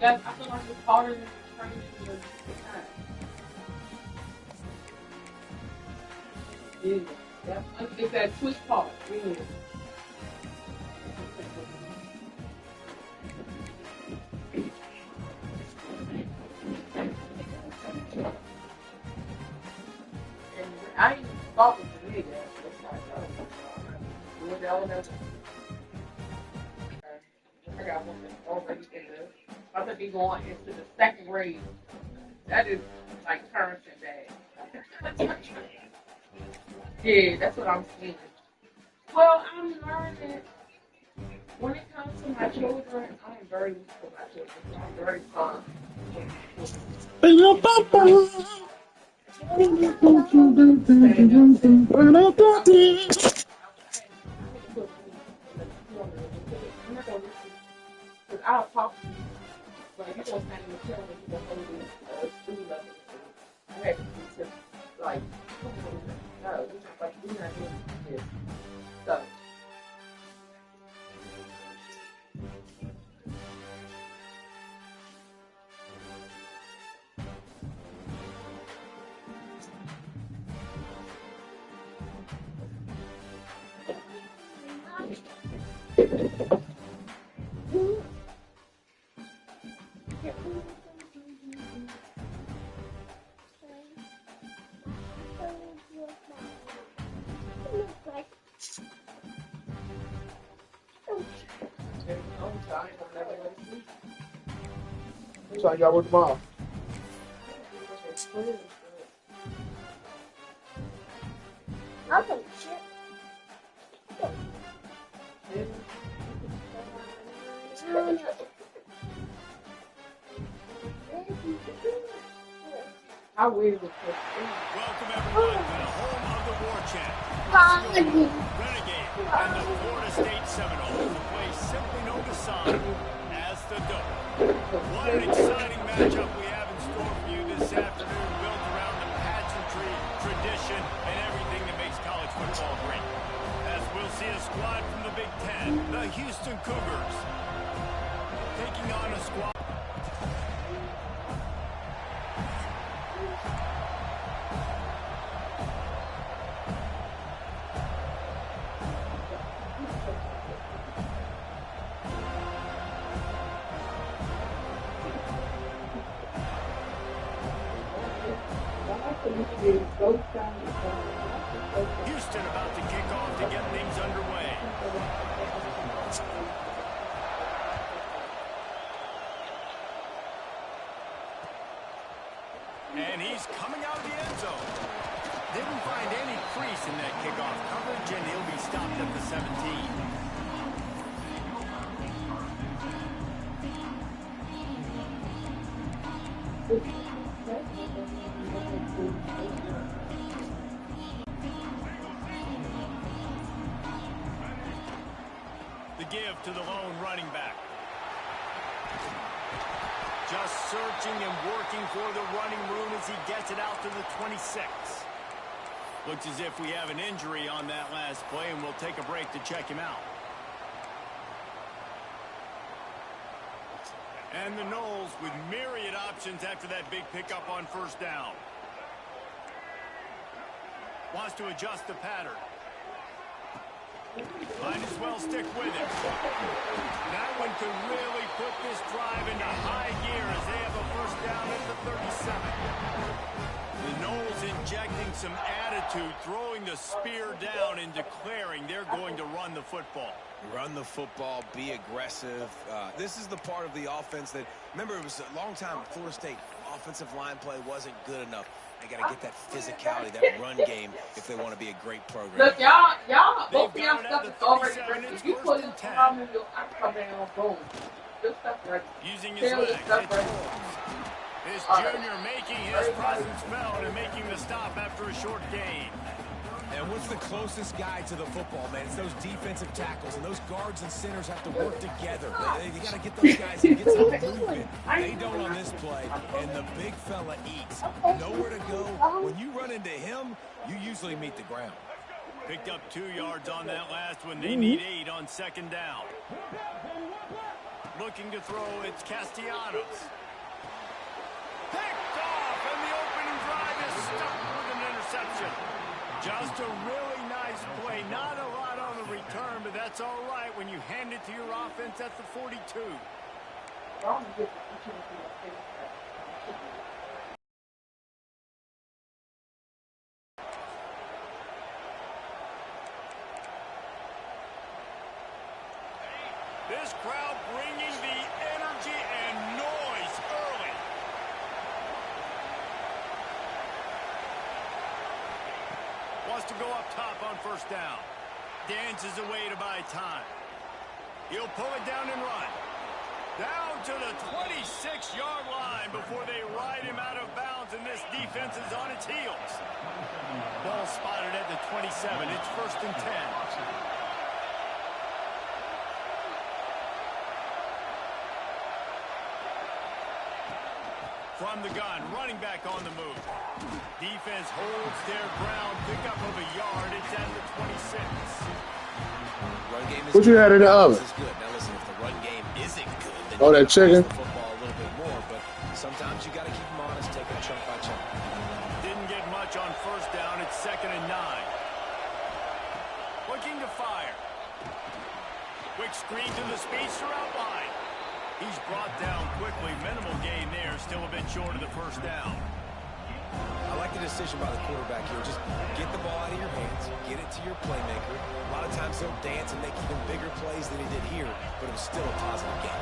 That I feel like it's harder than the training was time. Yeah. Yep. It's that twist part. Yeah. And I ain't even thought with the nigga. That's how I go. Doing that one else. I got one that's already in the. I think he's going into the second grade. That is like parenting bad. Yeah, that's what I'm seeing. Well, I'm learning when it comes to my children, I am very used to my children. So I'm very fun. I had to put food in the corner of the bed. I'm not gonna listen because I'll talk to you, but you gonna stand in the chair when you gonna hold this spoon up in the food. I had to do to like, come on, no, we just like we're not doing this. So there's no time. I'm never gonna sleep. So y'all work tomorrow. I'm gonna shit. How weird was Welcome everyone to the home of the War Chant, Renegade, and the Florida State Seminoles, a place simply known to some as the Dope. What an exciting matchup we have in store for you this afternoon, built around the pageantry, tradition, and everything that makes college football great. As we'll see a squad from the Big Ten, the Houston Cougars, taking on a squad. Houston about to kick off to get things underway. And he's coming out of the end zone. Didn't find any crease in that kickoff coverage, and he'll be stopped at the 17. The give to the lone running back. Just searching and working for the running room as he gets it out to the 26. Looks as if we have an injury on that last play, and we'll take a break to check him out. And the Noles with myriad options after that big pickup on first down. Wants to adjust the pattern. Might as well stick with it. That one could really put this drive into high gear as they have a first down at the 37. The Noles injecting some attitude, throwing the spear down and declaring they're going to run the football. Run the football, be aggressive. This is the part of the offense that, remember, it was a long time, Florida State offensive line play wasn't good enough. They got to get that physicality, that run game, if they want to be a great program. Look, y'all, both of y'all stuff is already ready. If you put in some in your come down, boom. Your stuff ready. Using his legs, this junior making his presence felt and making the stop after a short gain. And what's the closest guy to the football, man? It's those defensive tackles, and those guards and centers have to work together. You got to get those guys and get some movement. They don't on this play, and the big fella eats. Nowhere to go. When you run into him, you usually meet the ground. Picked up 2 yards on that last one. They need 8 on second down. looking to throw. It's Castellanos. Picked off, and the opening drive is stuck with an interception. Just a really nice play. Not a lot on the return, but that's all right when you hand it to your offense at the 42. This crowd bringing the energy and noise early. Wants to go up top on first down. Dances away to buy time. He'll pull it down and run. Down to the 26-yard line before they ride him out of bounds, and this defense is on its heels. Ball spotted at the 27. It's 1st and 10. From the gun, running back on the move. Defense holds their ground, pick up of a yard. It's at the 26. Run game is What you had in the oven? Is good. Now listen, if the run game isn't good, then Oh, you that gotta chicken? pass the football a little bit more. But sometimes you got to keep them honest, take it chunk by chunk. Didn't get much on first down. It's 2nd and 9. Looking to fire. Quick screen to the speedster outline. He's brought down quickly. Minimal gain there. Still a bit short of the first down. I like the decision by the quarterback here. Just get the ball out of your hands, get it to your playmaker. A lot of times he'll dance and make even bigger plays than he did here, but it was still a positive game.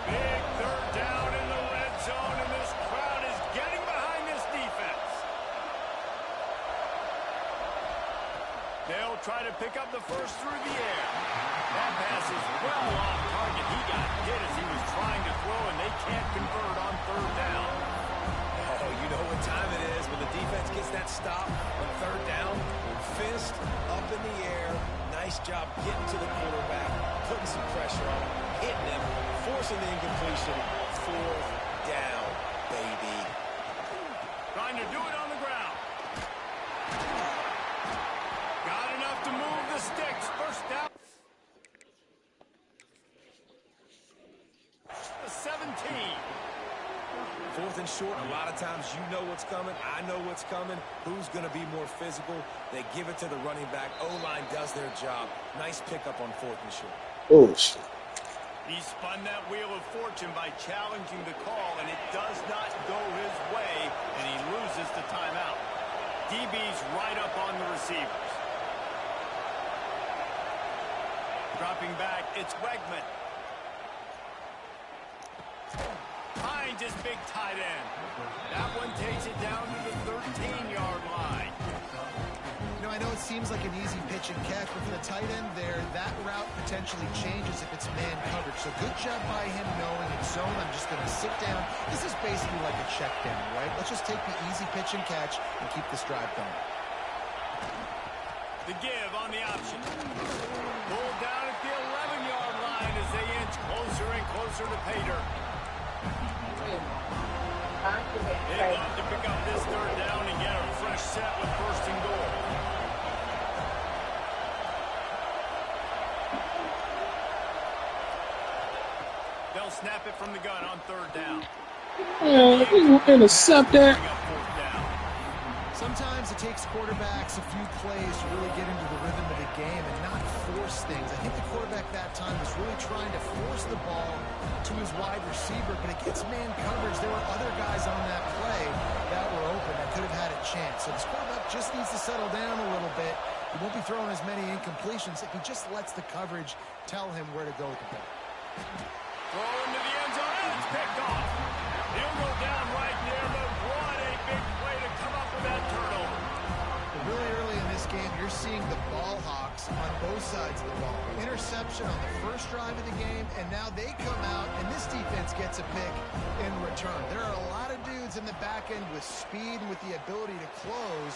Big 3rd down in the red zone, and this crowd is getting behind this defense. They'll try to pick up the first through the air. That pass is well off target. He got hit as he was trying to throw, and they can't convert on 3rd down. Oh, you know what time it is when the defense gets that stop on 3rd down. Fist up in the air. Nice job getting to the quarterback, putting some pressure on him, hitting him, forcing the incompletion. 4th down, baby. Trying to do it on the ground. Got enough to move the sticks. First down. 17. 4th and short, a lot of times you know what's coming. I know what's coming. Who's going to be more physical? They give it to the running back. O-line does their job. Nice pickup on 4th and short. Oh, shit. He spun that wheel of fortune by challenging the call, and it does not go his way, and he loses the timeout. DB's right up on the receivers. Dropping back, it's Wegman. Finds his big tight end. That one takes it down to the 13-yard line. You know, I know it seems like an easy pitch and catch, but for the tight end there, that route potentially changes if it's man coverage. So good job by him knowing in zone, I'm just going to sit down. This is basically like a check down, right? Let's just take the easy pitch and catch and keep this drive going. The give on the option. Pulled down at the 11-yard line as they inch closer and closer to Pater. They'd love to pick up this 3rd down and get a fresh set with 1st and goal. They'll snap it from the gun on 3rd down. Intercept that. Sometimes it takes quarterbacks a few plays to really get into the rhythm of the game and not force things. I think the quarterback that time was really trying to force the ball to his wide receiver, but against man coverage, there were other guys on that play that were open that could have had a chance. So this quarterback just needs to settle down a little bit. He won't be throwing as many incompletions if he just lets the coverage tell him where to go with the ball. Throw into the end zone, and it's picked off. He'll go down right there, but what a big play to come up with that turnover. Really early in this game, you're seeing the ball hawks on both sides of the ball. Interception on the first drive of the game, and now they come out, and this defense gets a pick in return. There are a lot of dudes in the back end with speed and with the ability to close.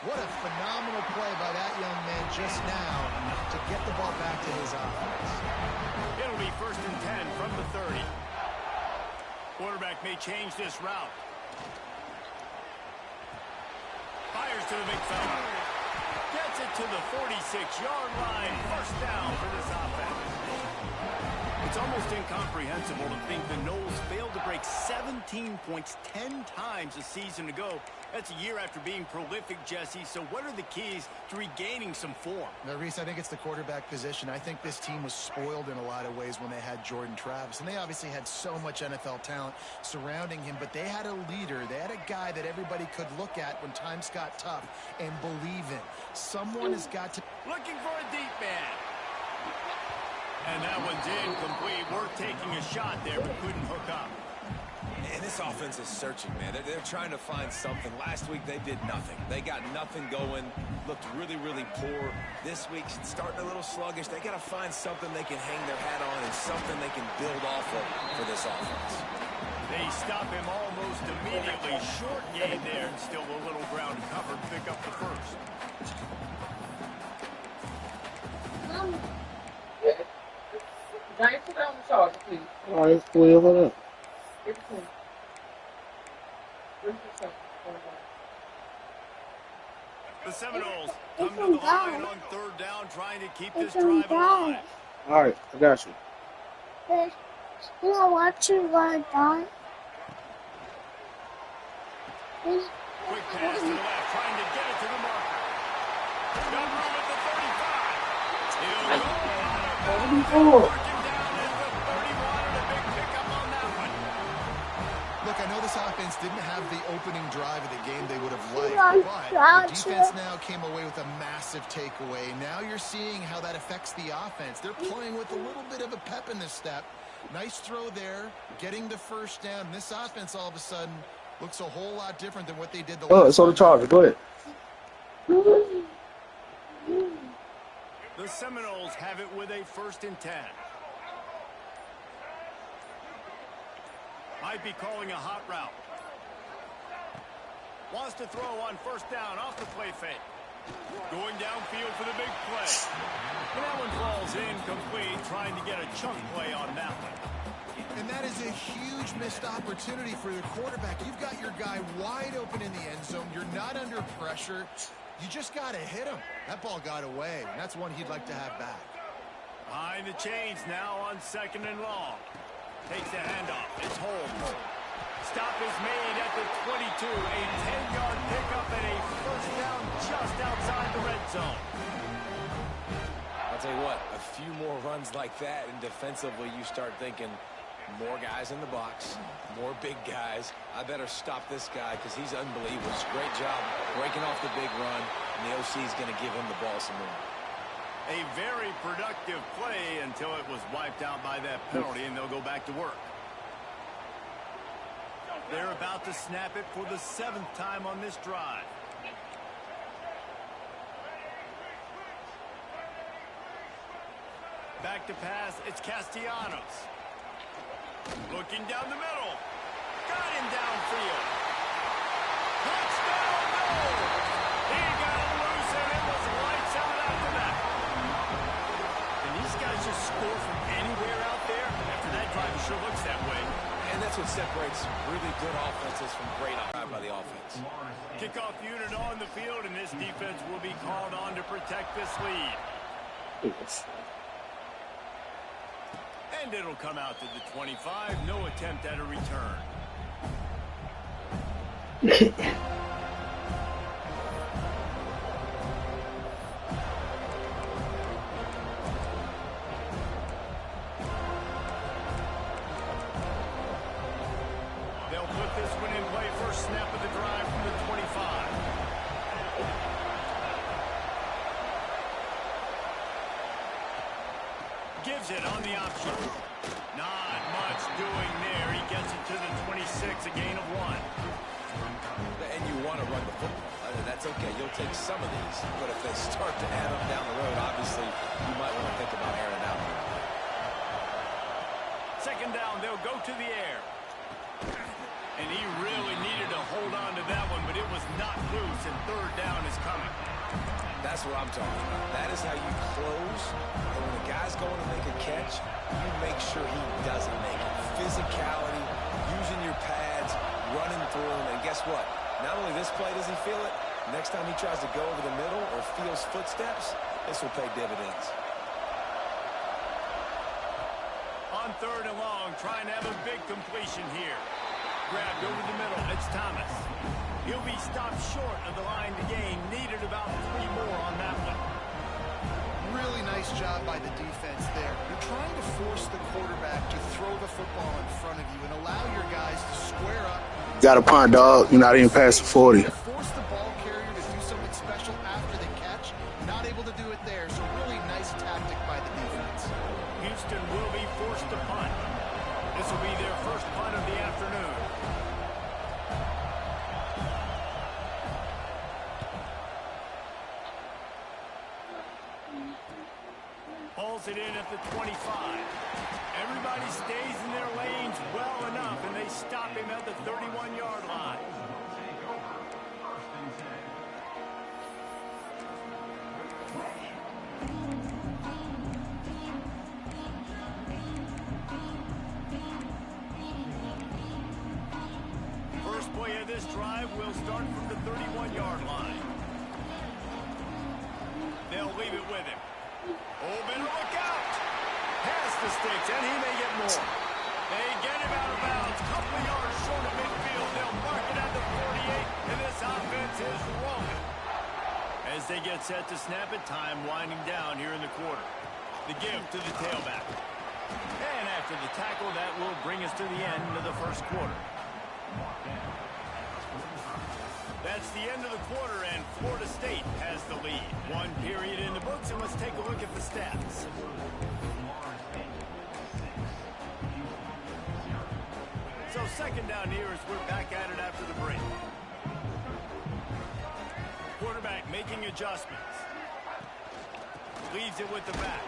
What a phenomenal play by that young man just now to get the ball back to his offense. It'll be 1st and 10 from the 30. Quarterback may change this route. Fires to the big fella. Gets it to the 46-yard line. 1st down for this offense. It's almost incomprehensible to think the Noles failed to break 17 points 10 times a season ago. That's a year after being prolific, Jesse. So what are the keys to regaining some form? Now, Reese, I think it's the quarterback position. I think this team was spoiled in a lot of ways when they had Jordan Travis. And they obviously had so much NFL talent surrounding him. But they had a leader. They had a guy that everybody could look at when times got tough and believe in. Someone has got to... Looking for a deep man. And that one's incomplete. Worth taking a shot there, but couldn't hook up. And this offense is searching, man. They're trying to find something. Last week, they did nothing. They got nothing going. Looked really, really poor. This week, starting a little sluggish. They got to find something they can hang their hat on and something they can build off of for this offense. They stop him almost immediately. Short game there, and still a little ground covered. Pick up the first. Giants, put that on the charger, please. All right, it's clear for that. Give it to me. The Seminoles come to the line on third down, trying to keep this drive alive. All right, I got you. You know what you want done? Quick pass to the left, trying to get it to the marker. Got room at the 35. He'll go. Working down at the 31, and a big pickup on that one. Look, I know this offense didn't have the opening drive of the game they would have liked, but the defense now came away with a massive takeaway. Now you're seeing how that affects the offense. They're playing with a little bit of a pep in the step. Nice throw there, getting the first down. This offense all of a sudden looks a whole lot different than what they did the last So the Chargers, go ahead. The Seminoles have it with a 1st and 10. Might be calling a hot route. Wants to throw on 1st down off the play fake. Going downfield for the big play. And that one falls incomplete, trying to get a chunk play on that one. And that is a huge missed opportunity for the quarterback. You've got your guy wide open in the end zone. You're not under pressure. You just got to hit him. That ball got away, and that's one he'd like to have back. Behind the chains now on 2nd and long. Takes the handoff. It's Holmes. Stop is made at the 22. A 10-yard pickup and a 1st down just outside the red zone. I'll tell you what, a few more runs like that, and defensively you start thinking more guys in the box, more big guys. I better stop this guy because he's unbelievable. It's a great job breaking off the big run, and the OC is going to give him the ball some more. A very productive play until it was wiped out by that penalty, and they'll go back to work. They're about to snap it for the 7th time on this drive. Back to pass, it's Castellanos. Looking down the middle. Got him downfield. Touchdown, no! He got him loose, and it was lights out after that. And these guys just score from anywhere out there? After that drive, it sure looks that way. And that's what separates really good offenses from great drive by the offense. Kickoff unit on the field, and this defense will be called on to protect this lead. And it'll come out to the 25. No attempt at a return. They'll put this one in play. First snap of the drive from the 25. Gives it on the option. Not much doing there. He gets it to the 26, a gain of 1. And you want to run the football. That's okay. You'll take some of these. But if they start to add up down the road, obviously, you might want to think about airing out. 2nd down, they'll go to the air. And he really needed to hold on to that one, but it was not loose, and 3rd down is coming. That's what I'm talking about. That is how you close. And when a guy's going to make a catch, you make sure he doesn't make it. Physicality, using your pads, running through him. And guess what? Not only this play does he feel it, next time he tries to go over the middle or feels footsteps, this will pay dividends. On 3rd and long, trying to have a big completion here. Grabbed over the middle. It's Thomas. He'll be stopped short of the line to gain. Needed about 3 more on that one. Really nice job by the defense there. You're trying to force the quarterback to throw the football in front of you and allow your guys to square up. Got a punt, dog. You're not even past the 40. Force the ball carrier to do something special after the catch. Not able to do it there, so really nice tactic by the defense. Houston will be forced to punt. This will be their first punt of the afternoon. Hauls it in at the 25. Everybody stays in their lanes well enough, and they stop him at the 31-yard line. First play of this drive will start from the 31-yard line. They'll leave it with him. Oh, better look out. Past the sticks, and he may get more. They get him out of bounds. Couple of yards short of midfield. They'll mark it at the 48, and this offense is rolling. As they get set to snap it, time winding down here in the quarter. The give to the tailback. And after the tackle, that will bring us to the end of the first quarter. That's the end of the quarter, and Florida State has the lead. 1 period in the books, and let's take a look at the stats. So second down here as we're back at it after the break. Quarterback making adjustments. Leaves it with the back.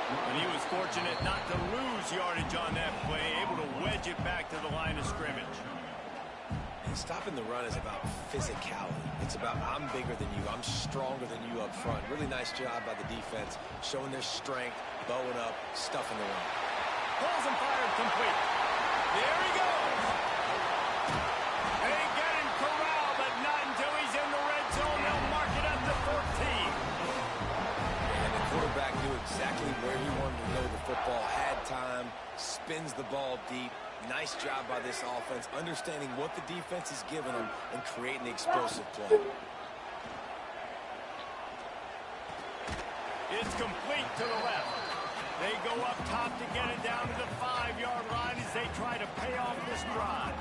And he was fortunate not to lose yardage on that play, able to wedge it back to the line of scrimmage. And stopping the run is about physicality. It's about I'm bigger than you. I'm stronger than you up front. Really nice job by the defense, showing their strength, bowing up, stuffing the run. Pulls and fired complete. There he goes. They get him corralled, but not until he's in the red zone. They'll mark it at the 14. And the quarterback knew exactly where he wanted to go. The football had time, spins the ball deep. Nice job by this offense, understanding what the defense is giving them and creating the explosive play. It's complete to the left. They go up top to get it down to the 5-yard line as they try to pay off this drive.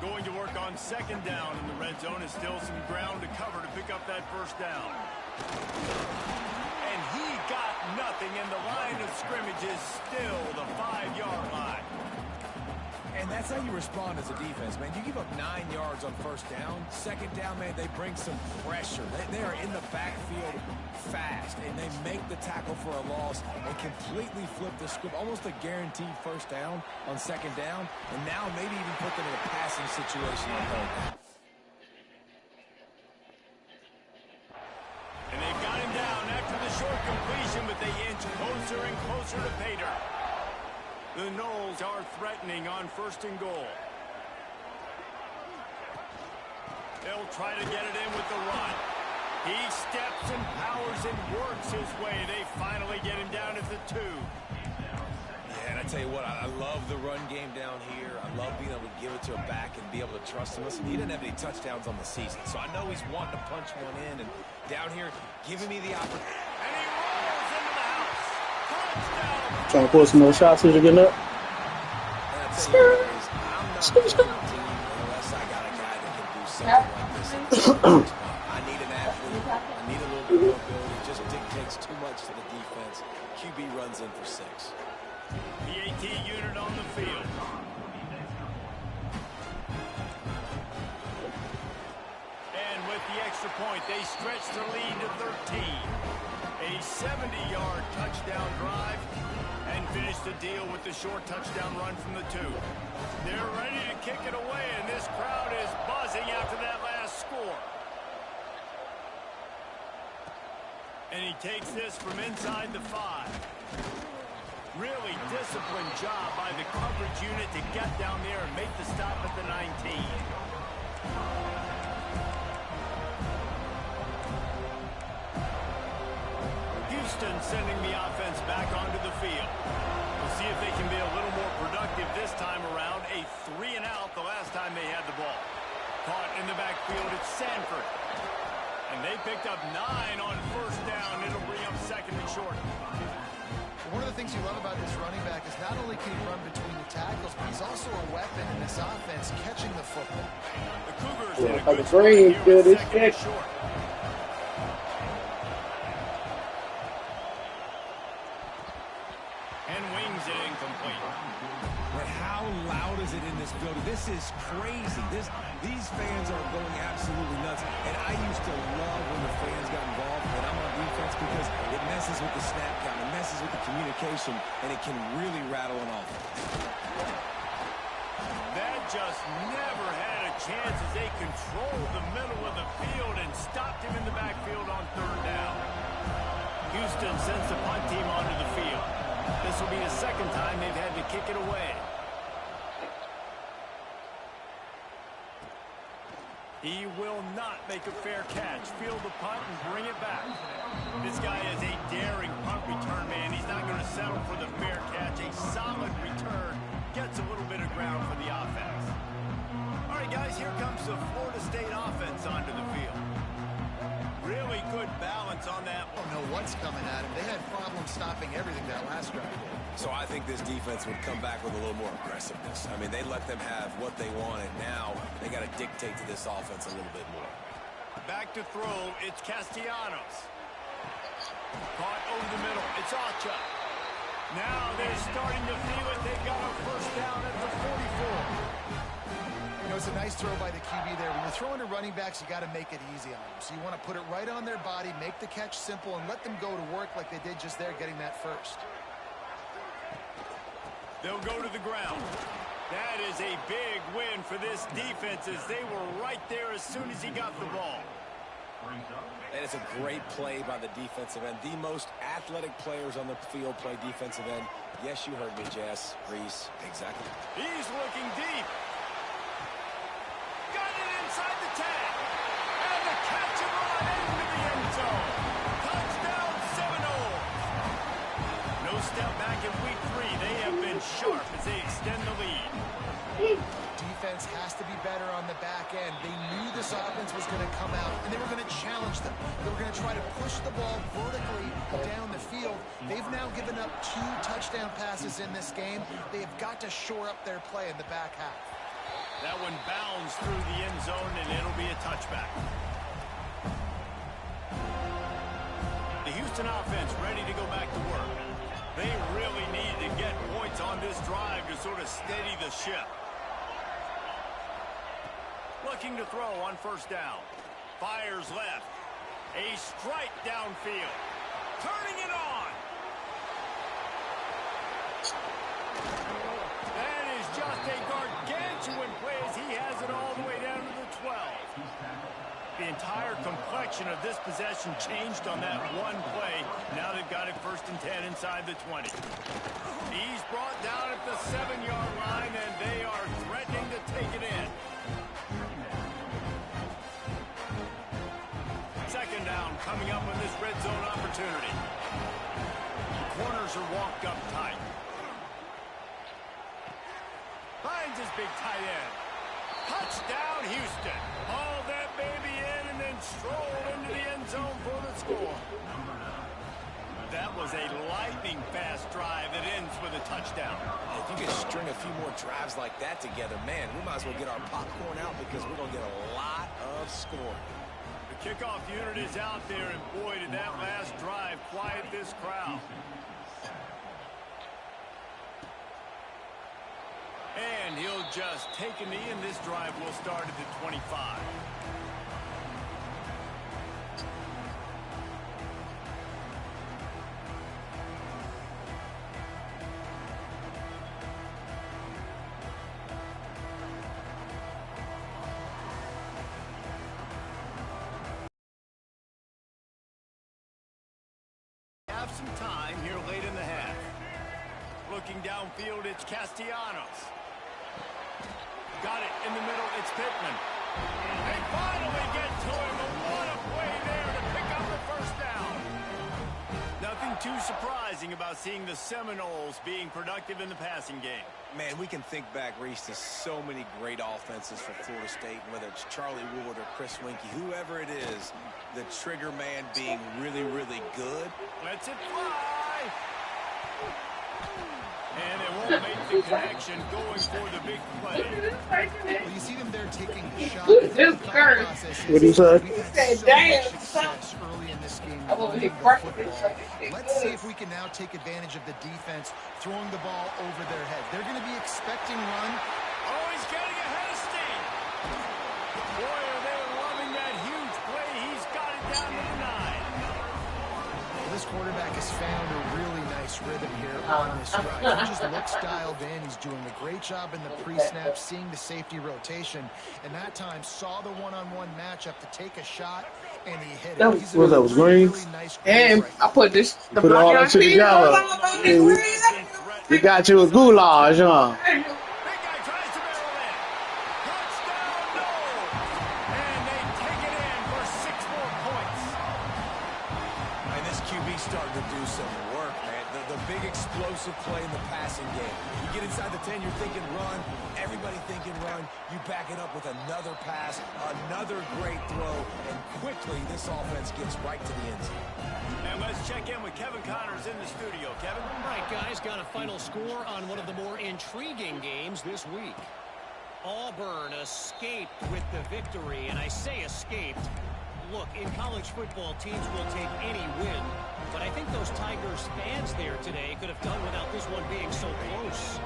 Going to work on second down in the red zone is still some ground to cover to pick up that first down. And he got nothing, and the line of scrimmage is still the 5-yard line. And that's how you respond as a defense, man. You give up 9 yards on first down. Second down, man, they bring some pressure. They are in the backfield fast, and they make the tackle for a loss and completely flip the script. Almost a guaranteed first down on second down, and now maybe even put them in a passing situation on third down. And they've got him down after the short completion, but they inch closer and closer to pay dirt. The Noles are threatening on first and goal. They'll try to get it in with the run. He steps and powers and works his way. They finally get him down at the 2. Yeah, and I tell you what, I love the run game down here. I love being able to give it to a back and be able to trust him. Listen, he didn't have any touchdowns on the season, so I know he's wanting to punch one in. And down here, giving me the opportunity. And he rolls into the house. Touchdown. Trying to pull some more shots as you're getting up. And I tell you what, I'm not going to continue unless I got a guy that can do something like this. I need an athlete. I need a little bit more ability. It just dictates too much to the defense. QB runs in for 6. The AT unit on the field. And with the extra point, they stretch the lead to 13. A 70-yard touchdown drive, and finish the deal with the short touchdown run from the 2. They're ready to kick it away, and this crowd is buzzing after that last score. And he takes this from inside the 5. Really disciplined job by the coverage unit to get down there and make the stop at the 19. Houston sending the offense back onto the field. We'll see if they can be a little more productive this time around. A 3-and-out the last time they had the ball. Caught in the backfield, it's Sanford. And they picked up 9 on first down. It'll bring up second and short. One of the things you love about this running back is not only can he run between the tackles, but he's also a weapon in this offense, catching the football. The Cougars Yeah, in a good the green, spot good here as with second and shit. short. And wings it incomplete. But how loud is it in this building? This is crazy. These fans are going absolutely nuts. And I used to love when the fans got involved when I'm on defense because it messes with the snap count, it messes with the communication, and it can really rattle an offense. That just never had a chance as they controlled the middle of the field and stopped him in the backfield on third down. Houston sends the punt team onto the field. This will be the second time they've had to kick it away. He will not make a fair catch. Field the punt and bring it back. This guy is a daring punt return man. He's not going to settle for the fair catch. A solid return gets a little bit of ground for the offense. All right, guys, here comes the Florida State offense onto the field. Really good balance on that. I don't know what's coming at him. They had problems stopping everything that last drive. So I think this defense would come back with a little more aggressiveness. I mean, they let them have what they wanted. Now they got to dictate to this offense a little bit more. Back to throw, it's Castellanos. Caught over the middle, it's Acha. Now they're starting to feel it. They got a first down at the 44. You know, it's a nice throw by the QB there. When you're throwing to running backs, you got to make it easy on them. So you want to put it right on their body, make the catch simple, and let them go to work like they did just there, getting that first. They'll go to the ground. That is a big win for this defense as they were right there as soon as he got the ball. And it's a great play by the defensive end. The most athletic players on the field play defensive end. Yes, you heard me, Jess, Reese. Exactly. He's looking deep. Got it inside the tag. And the catch and run into the end zone. Touchdown, Seminoles. No step back in week 3. They have been sharp as they extend the lead. Defense has to be better on the back end. They knew this offense was going to come out, and they were going to challenge them. They were going to try to push the ball vertically down the field. They've now given up 2 touchdown passes in this game. They have got to shore up their play in the back half. That one bounds through the end zone, and it'll be a touchback. The Houston offense ready to go back to work. They really need to get points on this drive to sort of steady the ship. Looking to throw on first down. Fires left. A strike downfield. Turning it on. That is just a gargantuan play as he has it all the way down to the 12. The entire complexion of this possession changed on that one play. Now they've got it 1st and 10 inside the 20. He's brought down at the 7-yard line, and they are threatening to take it in. Second down coming up on this red zone opportunity. The corners are walked up tight. Finds his big tight end. Touchdown, Houston. Hauled that baby in and then strolled into the end zone for the score. That was a lightning-fast drive that ends with a touchdown. If you could string a few more drives like that together, man, we might as well get our popcorn out because we're going to get a lot of scoring. The kickoff unit is out there, and boy, did that last drive quiet this crowd. And he'll just take a knee, and this drive will start at the 25. Have some time here late in the half. Looking downfield, it's Castellanos. Got it in the middle, it's Pittman. They finally get to him, but what a play there to pick up the first down. Nothing too surprising about seeing the Seminoles being productive in the passing game. Man, we can think back, Reese, to so many great offenses for Florida State, whether it's Charlie Wood or Chris Winkie, whoever it is, the trigger man being really, really good. Lets it fly. And it won't make the connection going for the big play. Well, you see them there taking the shot. What do you say? We've had so much success early in this game. Let's see if we can now take advantage of the defense throwing the ball over their head. They're going to be expecting run. Oh, he's getting ahead of steam. Boy, are they loving that huge play. He's got it down to the 9. Well, this quarterback has found a really nice rhythm here on this drive. He just looks dialed in. He's doing a great job in the pre-snap, seeing the safety rotation, and that time saw the one-on-one matchup to take a shot, and he hit it. That was green. And I put this. You put all that shit together. We got you a goulash, huh? Big guy tries to barrel in. Touchdown, no. And they take it in for 6 more points. And this QB's starting to do some work, man. The big explosive play in the passing game. You get inside the 10, you're thinking run. Everybody thinking run. You back it up with another pass, another great throw, and quickly this offense gets right to the end zone. And let's check in with Kevin Connors in the studio. Kevin? All right, guys, got a final score on one of the more intriguing games this week. Auburn escaped with the victory, and I say escaped. Look, in college football, teams will take any win, but I think those Tigers fans there today could have done without this one being so close.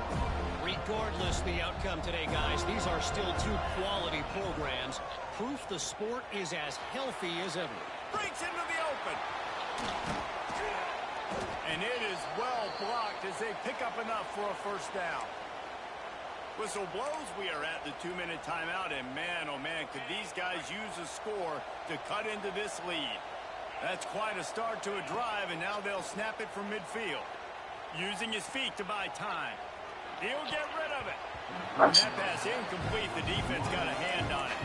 Regardless the outcome today, guys, these are still 2 quality programs. Proof the sport is as healthy as ever. Breaks into the open. And it is well blocked as they pick up enough for a first down. Whistle blows. We are at the 2-minute timeout, and man, oh man, could these guys use a score to cut into this lead. That's quite a start to a drive, and now they'll snap it from midfield. Using his feet to buy time. He'll get rid of it. And that pass incomplete. The defense got a hand on it.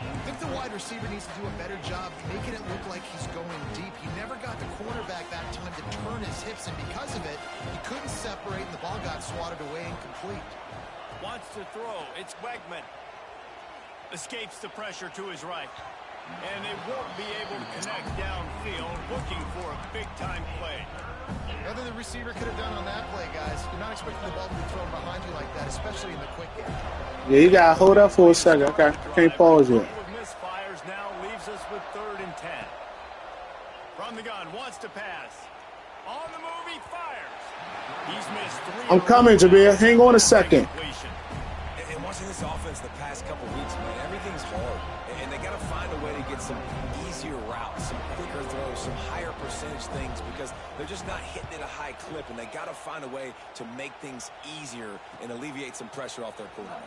I think the wide receiver needs to do a better job making it look like he's going deep. He never got the cornerback that time to turn his hips, and because of it, he couldn't separate, and the ball got swatted away incomplete. Wants to throw. It's Wegman. Escapes the pressure to his right. And they won't be able to connect downfield, looking for a big-time play. Nothing the receiver could have done on that play, guys. You're not expecting the ball to be thrown behind you like that, especially in the quick game. Yeah, you gotta hold up for a second. Okay, can't pause yet. Misfires now leaves us with 3rd and 10. From the gun, wants to pass. On the move, he fires. He's missed 3. I'm coming, Jameer. Hang on a second. And watching this offense the past couple weeks, man, everything's hard. And they got to find a way to get some easier routes, some quicker throws, some higher percentage things, because they're just not hitting at a high clip, and they got to find a way to make things easier and alleviate some pressure off their quarterback.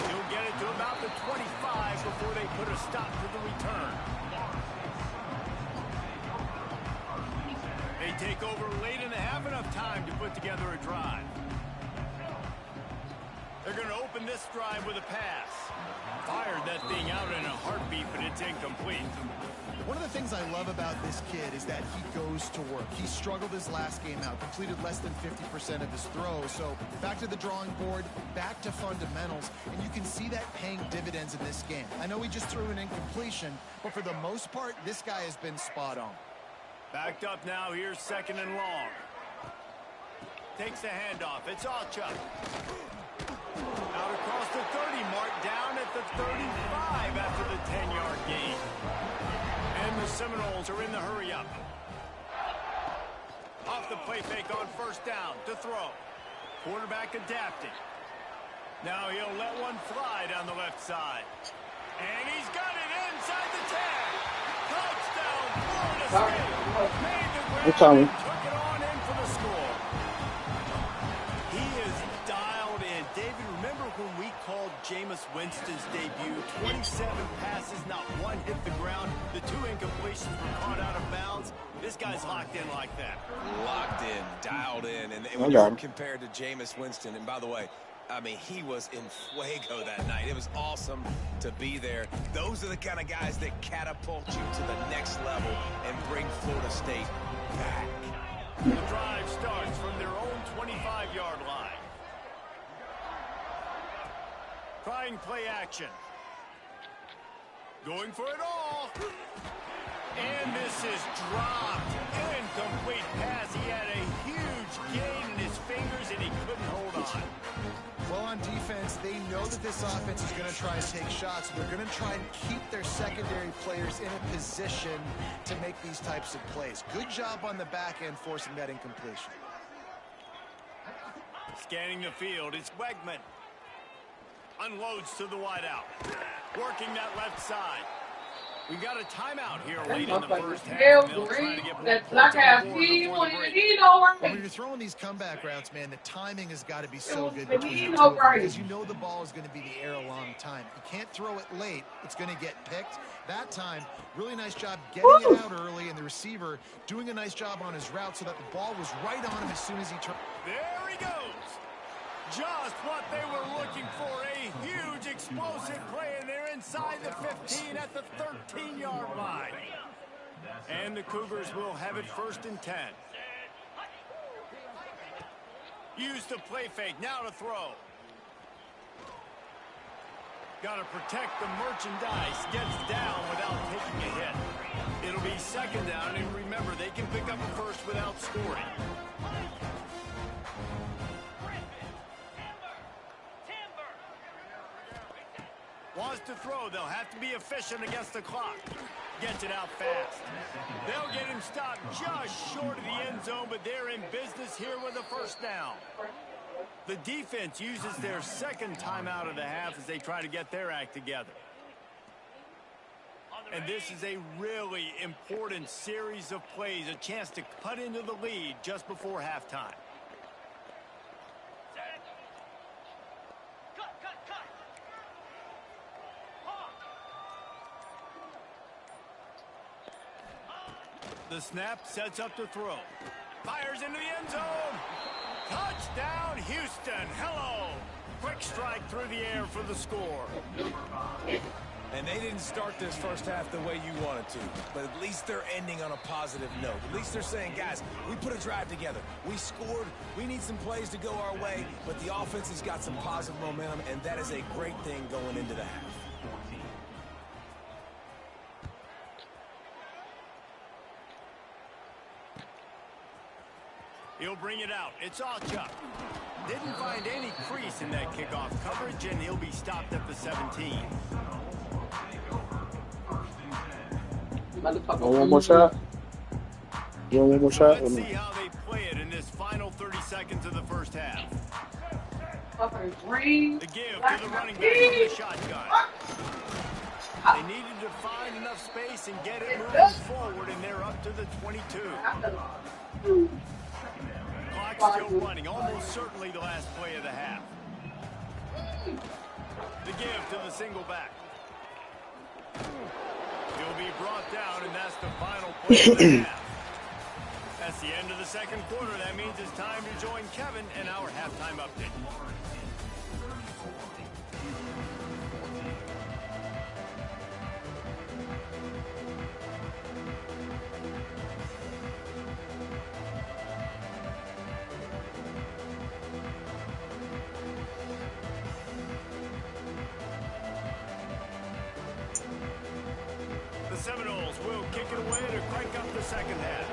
He'll get it to about the 25 before they put a stop to the return. They take over late and have enough time to put together a drive. They're going to open this drive with a pass. Fired that thing out in a heartbeat, but it's incomplete. One of the things I love about this kid is that he goes to work. He struggled his last game out, completed less than 50% of his throws. So back to the drawing board, back to fundamentals, and you can see that paying dividends in this game. I know he just threw an incompletion, but for the most part, this guy has been spot on. Backed up now, here's 2nd and long. Takes the handoff, it's Alchuk. Out across the 30 mark, down at the 35 after the 10-yard gain. And the Seminoles are in the hurry-up. Off the play fake on 1st down to throw. Quarterback adapting. Now he'll let one fly down the left side. And he's got it inside the 10. Touchdown, Florida State. Made the grab and took it on in for the score. He is dialed in. David, remember when we called Jameis Winston's debut? 27 passes, not one hit the ground. The 2 incompletions were caught out of bounds. This guy's locked in like that. Locked in, dialed in. And when you're compared to Jameis Winston, and by the way, I mean, he was in fuego that night. It was awesome to be there. Those are the kind of guys that catapult you to the next level and bring Florida State back. The drive starts from their own 25-yard line. Trying play action. Going for it all. And this is dropped. Incomplete pass. He had a huge gain in his fingers and he couldn't hold on. Well, on defense, they know that this offense is going to try and take shots. They're going to try and keep their secondary players in a position to make these types of plays. Good job on the back end forcing that incompletion. Scanning the field, it's Wegman. Unloads to the wideout. Working that left side. We got a timeout here late in the first half. They'll try to get more points on the board before the break. Well, when you're throwing these comeback routes, man, the timing has got to be so good between the two of them because you know the ball is going to be in the air a long time. You can't throw it late. It's going to get picked. That time, really nice job getting it out early, and the receiver doing a nice job on his route so that the ball was right on him as soon as he turned. There he goes. Just what they were looking for, a huge explosive play, and they're inside the 15 at the 13-yard line. And the Cougars will have it 1st and 10. Use the play fake, now to throw. Got to protect the merchandise, gets down without taking a hit. It'll be 2nd down, and remember, they can pick up a first without scoring. Wants to throw. They'll have to be efficient against the clock. Gets it out fast. They'll get him stopped just short of the end zone, but they're in business here with a 1st down. The defense uses their 2nd timeout of the half as they try to get their act together. And this is a really important series of plays, a chance to cut into the lead just before halftime. The snap sets up to throw. Fires into the end zone. Touchdown, Houston. Hello. Quick strike through the air for the score. And they didn't start this first half the way you wanted to, but at least they're ending on a positive note. At least they're saying, guys, we put a drive together. We scored. We need some plays to go our way, but the offense has got some positive momentum, and that is a great thing going into the half. He'll bring it out. It's Achuk. Didn't find any crease in that kickoff coverage, and he'll be stopped at the 17. One more shot. You want one more shot? Let's see how they play it in this final 30 seconds of the first half. The give to the running back from the shotgun. They needed to find enough space and get it moving forward, and they're up to the 22. Clock still running, almost certainly the last play of the half. The give to the single back. He'll be brought down, and that's the final play of the half. That's the end of the 2nd quarter. That means it's time to join Kevin in our halftime update. The Seminoles will kick it away to crank up the 2nd half.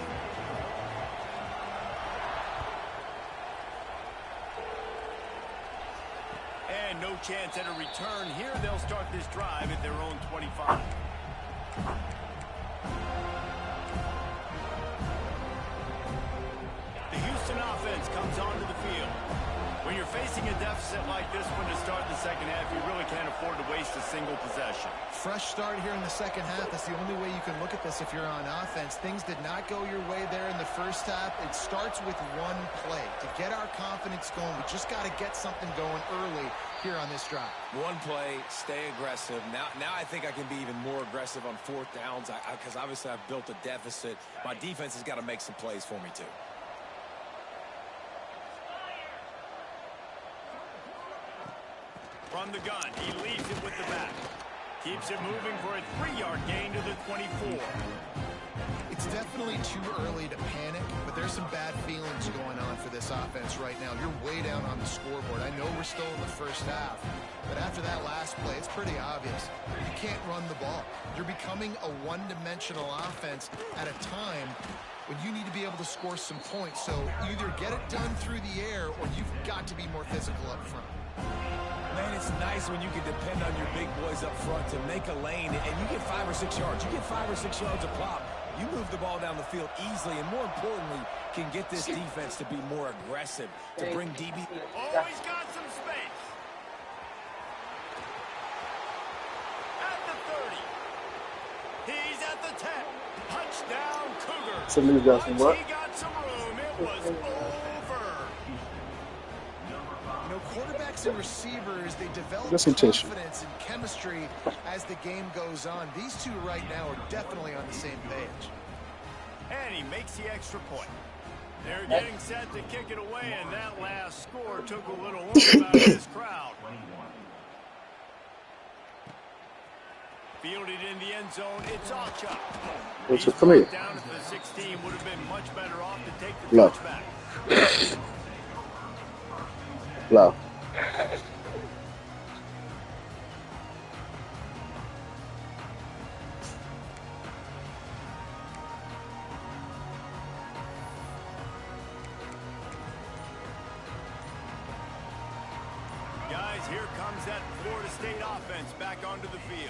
And no chance at a return here. They'll start this drive at their own 25. The Houston offense comes onto the field. When you're facing a deficit like this one to start the 2nd half, you really can't afford to waste a single possession. Fresh start here in the 2nd half. That's the only way you can look at this if you're on offense. Things did not go your way there in the first half. It starts with one play. To get our confidence going, we just got to get something going early here on this drive. One play, stay aggressive. Now I think I can be even more aggressive on 4th downs because obviously I've built a deficit. My defense has got to make some plays for me too. From the gun, he leaves it with the back. Keeps it moving for a 3-yard gain to the 24. It's definitely too early to panic, but there's some bad feelings going on for this offense right now. You're way down on the scoreboard. I know we're still in the first half, but after that last play, it's pretty obvious. You can't run the ball. You're becoming a one-dimensional offense at a time when you need to be able to score some points. So either get it done through the air or you've got to be more physical up front. Man, it's nice when you can depend on your big boys up front to make a lane, and you get 5 or 6 yards. You get 5 or 6 yards a pop. You move the ball down the field easily, and more importantly, can get this defense to be more aggressive, to bring DB. Oh, he's got some space. At the 30. He's at the 10. Touchdown, Cougars. Somebody's got some work. He got some room. It was over. You know, quarterbacks and receivers, they develop Get some tissue. confidence and chemistry as the game goes on. These two right now are definitely on the same page. And he makes the extra point. They're getting set to kick it away, and that last score took a little oomph out of this crowd. Fielded in the end zone, it's Ocha. What's it? Come here. Down at the 16, would have been much better off to take the No. touchback. Low. Guys, here comes that Florida State offense back onto the field.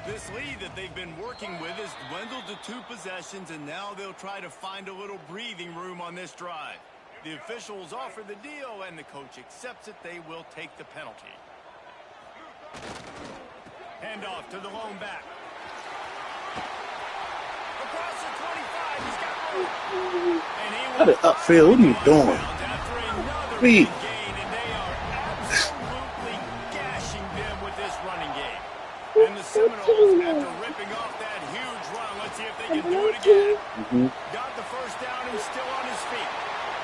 This lead that they've been working with has dwindled to 2 possessions, and now they'll try to find a little breathing room on this drive. The officials offer the deal, and the coach accepts it. They will take the penalty. Handoff to the lone back. Across the 25, he's got room. And he Got it upfield. What are you doing? after another Reed. big gain, and they are absolutely gashing them with this running game. And the Seminoles, after ripping off that huge run, let's see if they can do it again. Got the first down and still on his feet.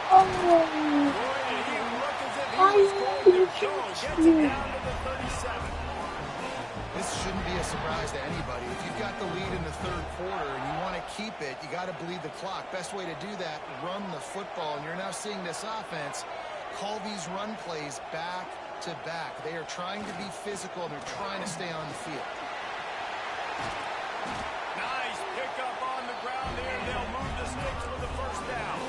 Boy, did he look as if he was going to go. Gets it down to the 37. This shouldn't be a surprise to anybody. If you've got the lead in the third quarter and you want to keep it, you got to bleed the clock. Best way to do that, run the football. And you're now seeing this offense call these run plays back to back. They are trying to be physical. They're trying to stay on the field. Nice pickup on the ground there. They'll move the sticks for the first down.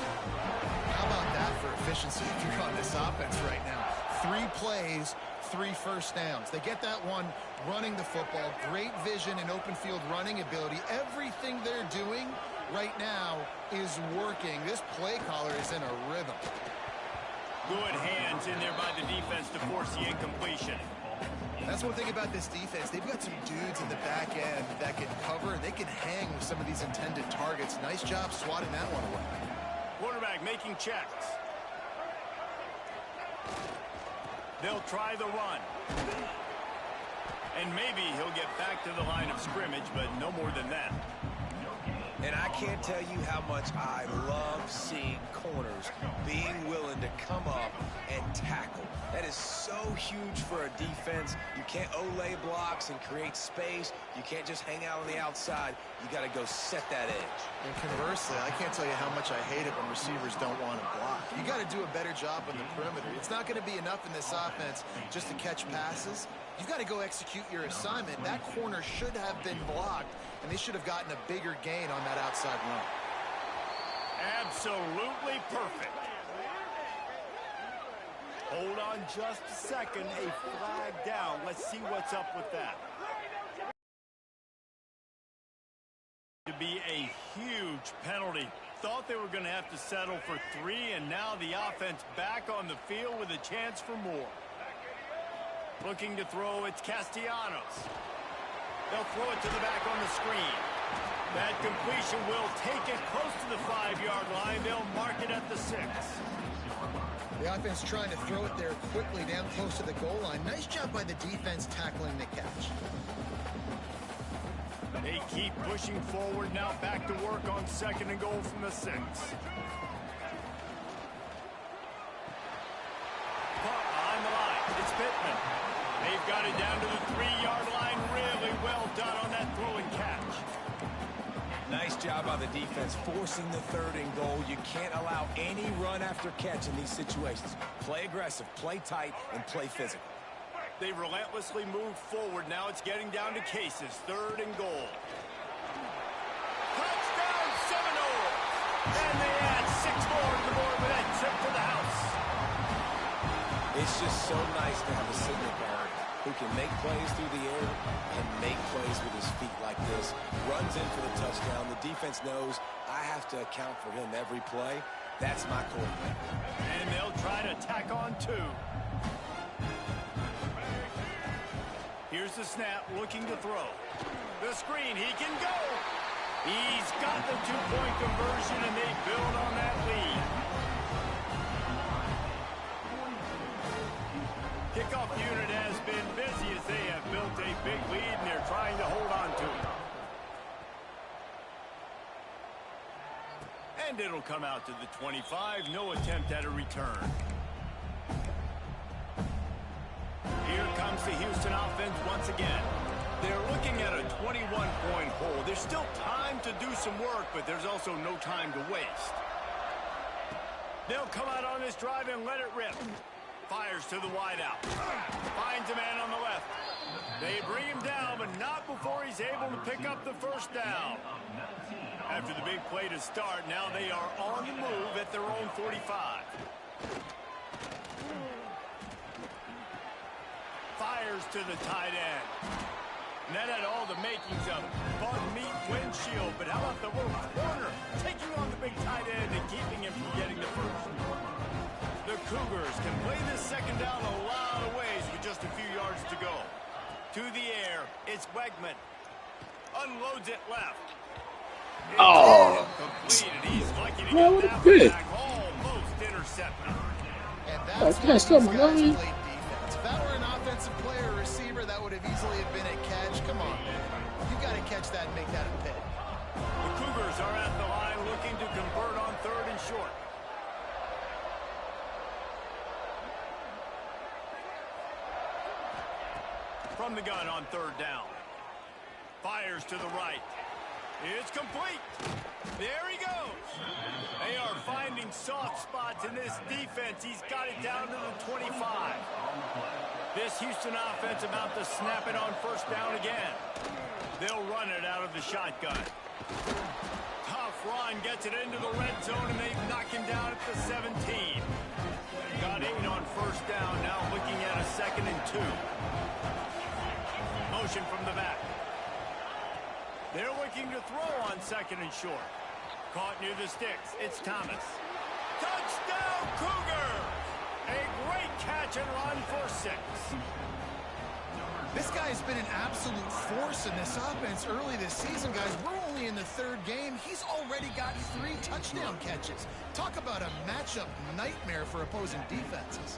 How about that for efficiency if you're on this offense right now? 3 plays, 3 first downs. They get that one running the football, great vision and open field running ability. Everything they're doing right now is working. This play caller is in a rhythm. Good hands in there by the defense to force the incompletion. That's one thing about this defense. They've got some dudes in the back end that can cover, and they can hang with some of these intended targets. Nice job swatting that one away. Quarterback making checks. They'll try the run. And maybe he'll get back to the line of scrimmage, but no more than that. And I can't tell you how much I love seeing corners being willing to come up and tackle. That is so huge for a defense. You can't olay blocks and create space. You can't just hang out on the outside. You got to go set that edge. And conversely, I can't tell you how much I hate it when receivers don't want to block. You got to do a better job on the perimeter. It's not going to be enough in this offense just to catch passes. You've got to go execute your assignment. That corner should have been blocked, and they should have gotten a bigger gain on that outside run. Absolutely perfect. Hold on just a second. A flag down. Let's see what's up with that. To be a huge penalty. Thought they were going to have to settle for 3, and now the offense back on the field with a chance for more. Looking to throw, it's Castellanos. They'll throw it to the back on the screen. That completion will take it close to the 5-yard line. They'll mark it at the 6. The offense trying to throw it there quickly down close to the goal line. Nice job by the defense tackling the catch. They keep pushing forward now, back to work on 2nd and goal from the 6. On the line, it's Pittman. They've got it down to the 3-yard line. Really well done on that throw and catch. Nice job by the defense forcing the 3rd and goal. You can't allow any run after catch in these situations. Play aggressive, play tight, and play physical. They relentlessly move forward. Now it's getting down to cases. 3rd and goal. Touchdown Seminoles! And they add 6 more to the board with that trip to the house. It's just so nice to have a signal guard who can make plays through the air and make plays with his feet like this. Runs in for the touchdown. The defense knows I have to account for him every play. That's my quarterback. And they'll try to tack on 2. Here's the snap, looking to throw. The screen, he can go. He's got the 2-point conversion, and they build on that lead. Kickoff unit has been busy as they have built a big lead, and they're trying to hold on to it. And it'll come out to the 25. No attempt at a return. Here comes the Houston offense once again. They're looking at a 21-point hole. There's still time to do some work, but there's also no time to waste. They'll come out on this drive and let it rip. Fires to the wideout. Finds a man on the left. They bring him down, but not before he's able to pick up the 1st down. After the big play to start, now they are on the move at their own 45. Fires to the tight end. And that had all the makings of bug meat windshield, but how about the little corner taking on the big tight end and keeping him from getting the 1st? The Cougars can play this 2nd down a lot of ways with just a few yards to go. To the air, it's Wegman. Unloads it left. Oh. Complete, and he's lucky to get that one back. Almost intercepted. And that's can I still my money? Defense. If that were an offensive player or receiver, that would have easily have been a catch. Come on, man. You got to catch that and make that a pick. The Cougars are at the line looking to convert on 3rd and short. From the gun on 3rd down. Fires to the right. It's complete. There he goes. They are finding soft spots in this defense. He's got it down to the 25. This Houston offense about to snap it on 1st down again. They'll run it out of the shotgun. Tough run, gets it into the red zone, and they knock him down at the 17. Got 8 on 1st down, now looking at a 2nd and 2. Motion from the back. They're looking to throw on 2nd and short. Caught near the sticks. It's Thomas. Touchdown, Cougars! A great catch and run for 6. This guy's been an absolute force in this offense early this season, guys. We're only in the 3rd game. He's already got 3 touchdown catches. Talk about a matchup nightmare for opposing defenses.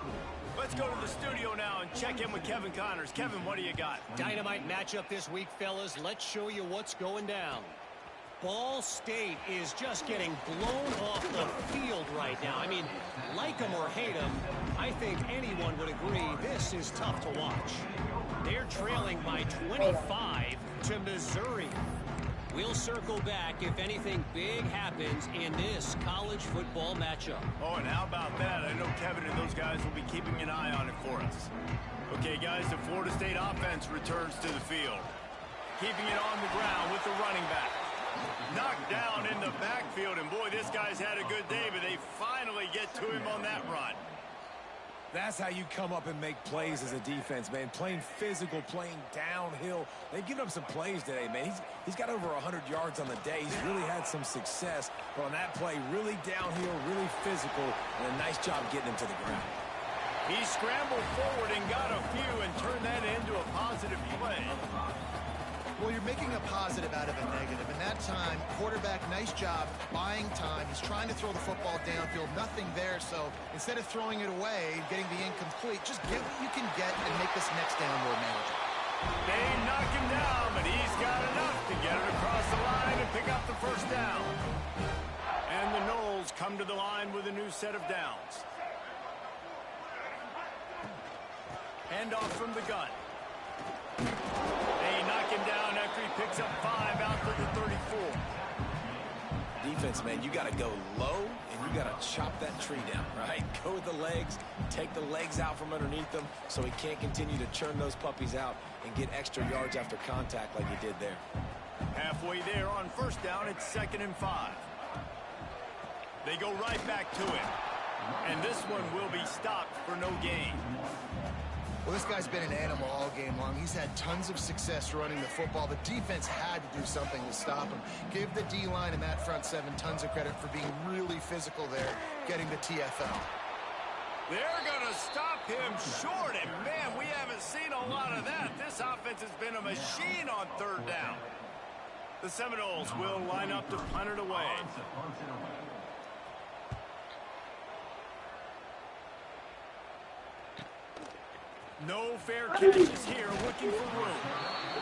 Let's go to the studio now and check in with Kevin Connors. Kevin, what do you got? Dynamite matchup this week, fellas. Let's show you what's going down. Ball State is just getting blown off the field right now. I mean, like them or hate them, I think anyone would agree this is tough to watch. They're trailing by 25 to Missouri. We'll circle back if anything big happens in this college football matchup. Oh, and how about that? I know Kevin and those guys will be keeping an eye on it for us. Okay, guys, the Florida State offense returns to the field. Keeping it on the ground with the running back. Knocked down in the backfield, and boy, this guy's had a good day, but they finally get to him on that run. That's how you come up and make plays as a defense, man. Playing physical, playing downhill. They've given up some plays today, man. He's got over 100 yards on the day. He's really had some success. But on that play, really downhill, really physical, and a nice job getting him to the ground. He scrambled forward and got a few and turned that into a positive play. Well, you're making a positive out of a negative. And that time, quarterback, nice job, buying time. He's trying to throw the football downfield, nothing there. So instead of throwing it away, getting the incomplete, just get what you can get and make this next down more manageable. They knock him down, but he's got enough to get it across the line and pick up the 1st down. And the Noles come to the line with a new set of downs. Handoff from the gun. They knock him down after he picks up 5 out for the 34. Defense, man, you got to go low, and you got to chop that tree down, right? Go with the legs, take the legs out from underneath them so he can't continue to churn those puppies out and get extra yards after contact like he did there. Halfway there on first down, it's 2nd and 5. They go right back to him. And this one will be stopped for no gain. Well, this guy's been an animal all game long. He's had tons of success running the football. The defense had to do something to stop him. Give the D-line and that front seven tons of credit for being really physical there, getting the TFL. They're going to stop him short, and man, we haven't seen a lot of that. This offense has been a machine on 3rd down. The Seminoles will line up to punt it away. No fair catches here, looking for room.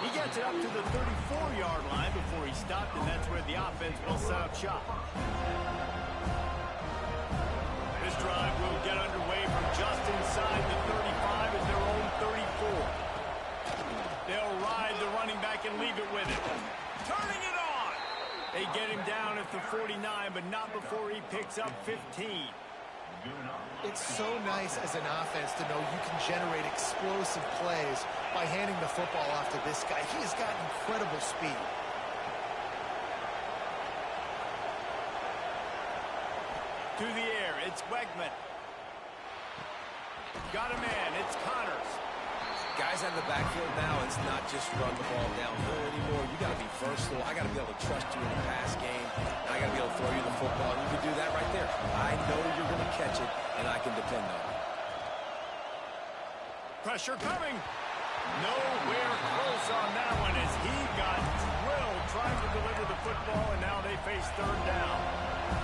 He gets it up to the 34-yard line before he stopped, and that's where the offense will set up shop. This drive will get underway from just inside the 35 at their own 34. They'll ride the running back and leave it with him. Turning it on! They get him down at the 49, but not before he picks up 15. It's so nice as an offense to know you can generate explosive plays by handing the football off to this guy. He has got incredible speed. To the air, it's Wegman. Got a man, it's Connors. Guys out of the backfield now, it's not just run the ball downhill anymore. You got to be versatile. I got to be able to trust you in the pass game. I got to be able to throw you the football. And you can do that right there. I know you're going to catch it, and I can depend on it. Pressure coming. Nowhere close on that one as he got drilled trying to deliver the football, and now they face 3rd down.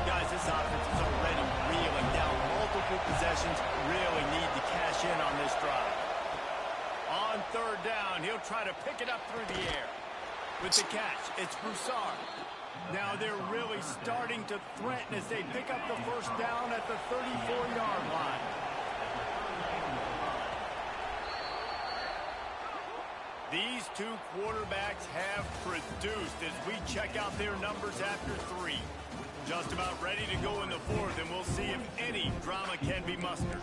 Guys, this offense is already reeling down multiple possessions. Really need to cash in on this drive. On 3rd down, he'll try to pick it up through the air. With the catch, it's Broussard. Now they're really starting to threaten as they pick up the 1st down at the 34-yard line. These two quarterbacks have produced as we check out their numbers after 3. Just about ready to go in the 4th, and we'll see if any drama can be mustered.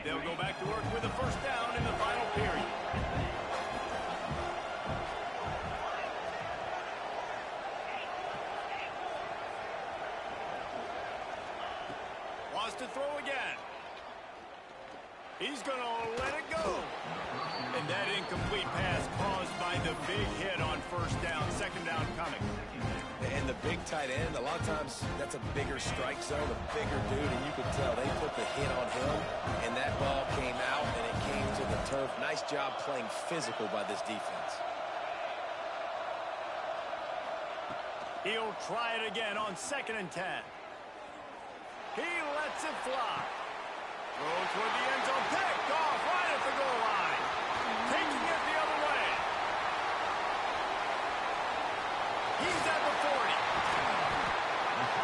They'll go back to work with a 1st down in the final period. Wants to throw again. He's going to let it go. And that incomplete pass caused by the big hit on 1st down. 2nd down coming. And the big tight end, a lot of times that's a bigger strike zone, a bigger dude, and you could tell they put the hit on him, and that ball came out, and it came to the turf. Nice job playing physical by this defense. He'll try it again on 2nd and 10. He lets it fly. Throws toward the end zone, picked off right at the goal line. Taking it the other way. He's at the 40.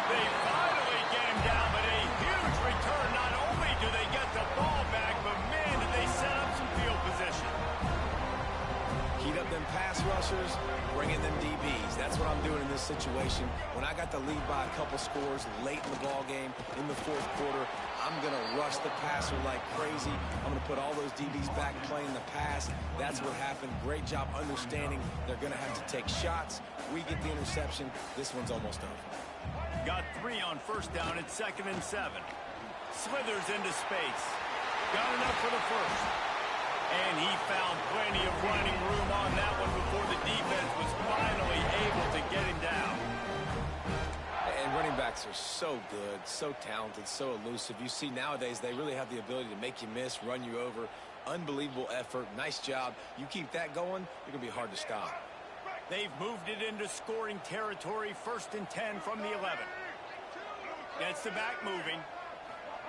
They finally get him down, but a huge return. Not only do they get the ball back, but man, did they set up some field position. Heat up them pass rushers, bring in them DBs. That's what I'm doing in this situation. When I got the lead by a couple scores late in the ball game, in the 4th quarter, I'm going to rush the passer like crazy. I'm going to put all those DBs back playing the pass. That's what happened. Great job understanding they're going to have to take shots. We get the interception. This one's almost over. Got 3 on 1st down at 2nd and 7. Slithers into space. Got enough for the 1st. And he found plenty of running room on that one before the defense was finally able to get him down. And running backs are so good, so talented, so elusive. You see nowadays they really have the ability to make you miss, run you over. Unbelievable effort. Nice job. You keep that going, you're going to be hard to stop. They've moved it into scoring territory. 1st and 10 from the 11. Gets the back moving.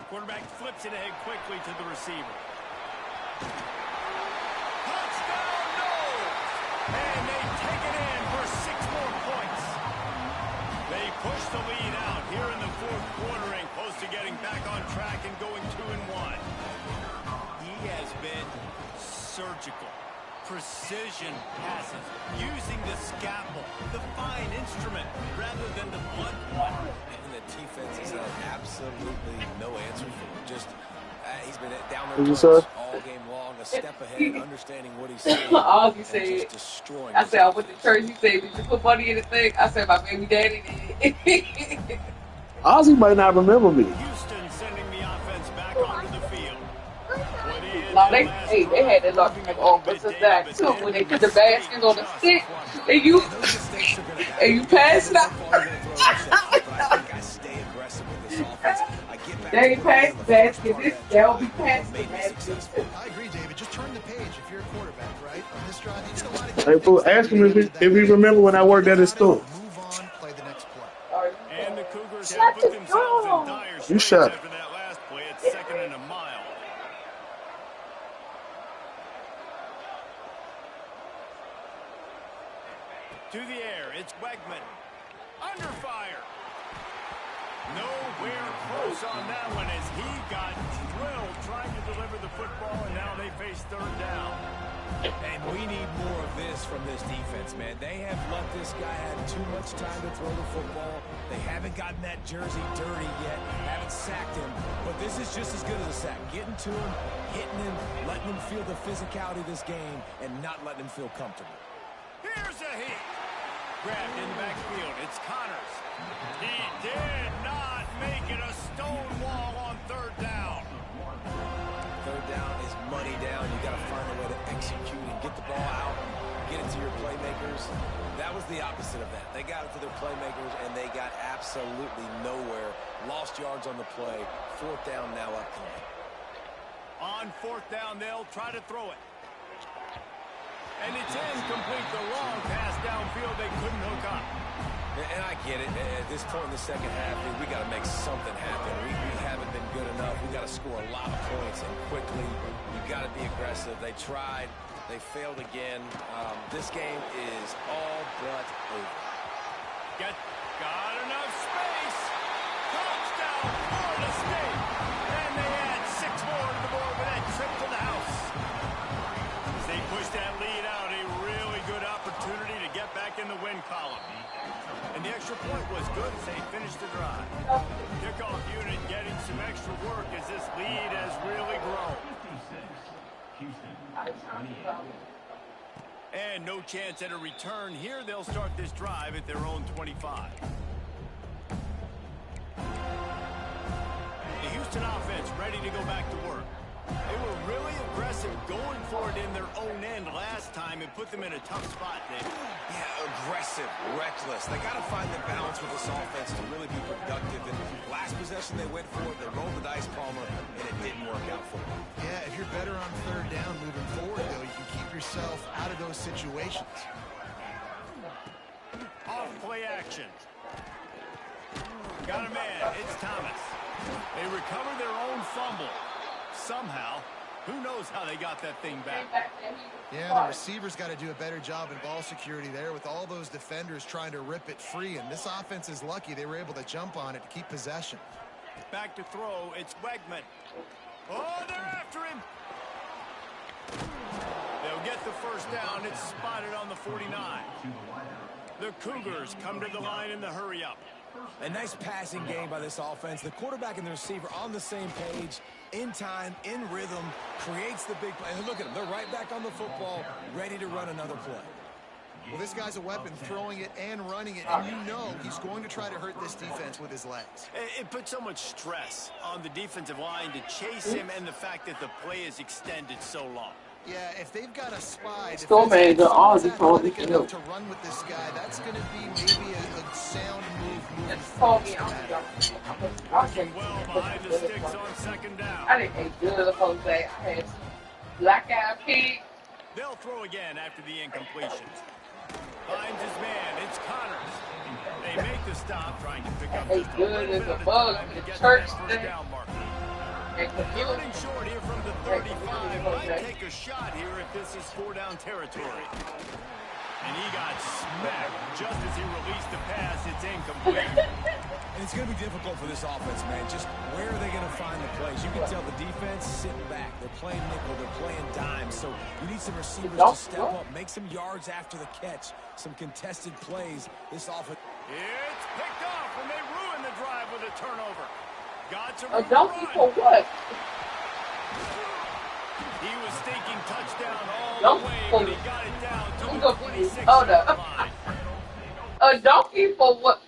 Quarterback flips it ahead quickly to the receiver. Touchdown, no! And they take it in for 6 more points. They push the lead out here in the fourth quarter and close to getting back on track and going 2-1. He has been surgical. Precision passes, using the scalpel, the fine instrument, rather than the blunt one. And the defense has had absolutely no answer for him. Just, he's been down Who's there this, sir? all game long, a step ahead, understanding what he's saying, All he and said, just destroying I his said, I went to church. He said, did you put money in the thing? I said, my baby daddy did. Ozzy might not remember me. Houston sending the offense back onto the field. No, they had that lot of offensive back too. When they put the baskets on the stick, and you pass it out. They ain't pass the basket. They'll be passing the basket. I agree, David. Just turn the page if you're a quarterback, right? On this drive, you get a lot of Hey, fool, ask him if he remember when I worked at his store. move on, play the next play. And the Cougars have put themselves in dire straits shut. after that last play. It's 2nd and a mile. To the air, it's Wegman. Under fire. Nowhere close on that one as he got drilled trying to deliver the football, and now they face 3rd down. And we need more of this from this defense, man. They have let this guy have too much time to throw the football. They haven't gotten that jersey dirty yet, haven't sacked him. But this is just as good as a sack. Getting to him, hitting him, letting him feel the physicality of this game, and not letting him feel comfortable. Here's a heat. Grabbed in the backfield. It's Connors. He did not make it a stone wall on 3rd down. 3rd down is money down. You got to find a way to execute and get the ball out, get it to your playmakers. That was the opposite of that. They got it to their playmakers, and they got absolutely nowhere. Lost yards on the play. 4th down now upcoming. On 4th down, they'll try to throw it. And it's incomplete. The long pass downfield, they couldn't hook up. And I get it. At this point in the second half, dude, we got to make something happen. We haven't been good enough. We got to score a lot of points and quickly. You got to be aggressive. They tried. They failed again. This game is all but over. Got enough space. Touchdown, Florida State. And they add 6 more to the board with that trip to the house. As they push that lead out, a really good opportunity to get back in the win column. And the extra point was good as they finished the drive. Kickoff unit getting some extra work as this lead has really grown. And no chance at a return here. They'll start this drive at their own 25. The Houston offense ready to go back to work. They were really aggressive going for it in their own end last time and put them in a tough spot, Dave. Yeah, aggressive, reckless. They got to find the balance with this offense to really be productive. And last possession they went for it, they rolled the dice, Palmer, and it didn't work out for them. Yeah, if you're better on 3rd down moving forward, though, you can keep yourself out of those situations. Off play action. Got a man. It's Thomas. They recover their own fumble. Somehow, who knows how they got that thing back. Yeah, the receivers got to do a better job in ball security there with all those defenders trying to rip it free. And this offense is lucky they were able to jump on it to keep possession. Back to throw. It's Wegman. Oh, they're after him. They'll get the 1st down. It's spotted on the 49. The Cougars come to the line in the hurry-up. A nice passing game by this offense. The quarterback and the receiver on the same page, in time, in rhythm, creates the big play. And look at them. They're right back on the football, ready to run another play. Well, this guy's a weapon, throwing it and running it, and you know he's going to try to hurt this defense with his legs. It puts so much stress on the defensive line to chase him and the fact that the play is extended so long. Yeah, if they've got a spy to run with this guy, that's going to be maybe a sound move. Working well behind the sticks on 2nd down. I didn't hate good Jose. I had black-eyed pig. They'll throw again after the incompletions. Finds his man. It's Connors. They make the stop, trying to pick up just a little bit of time to get to that 1st down marker. Running short here from the 35. Might take a shot here if this is 4-down territory. And he got smacked just as he released the pass. It's incomplete. It's going to be difficult for this offense, man. Just where are they going to find the plays? You can tell the defense sitting back. They're playing nickel. They're playing dime. So you need some receivers to step up, make some yards after the catch, some contested plays. This offense. It's picked off, and they ruin the drive with a turnover. Got to A donkey for what? He was thinking touchdown all Donkey the way, for but he got it down to I'm the gonna 26 hold yard up. line. A donkey for what?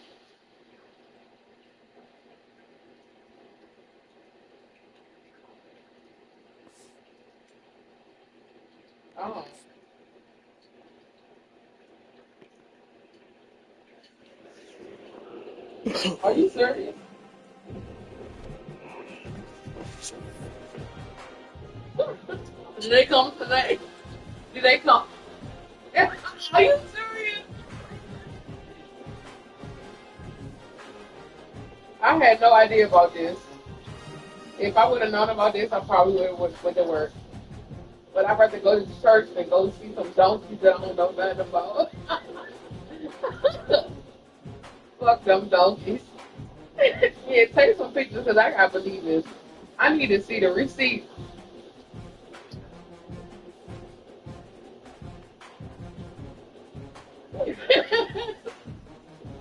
Oh. Are you serious? Did they come today? Did they come? Are you serious? I had no idea about this. If I would have known about this, I probably would have went to work. But I'd rather go to church than go see some donkeys that I don't know nothing about. Fuck them donkeys. Yeah, take some pictures because I gotta believe this. I need to see the receipt.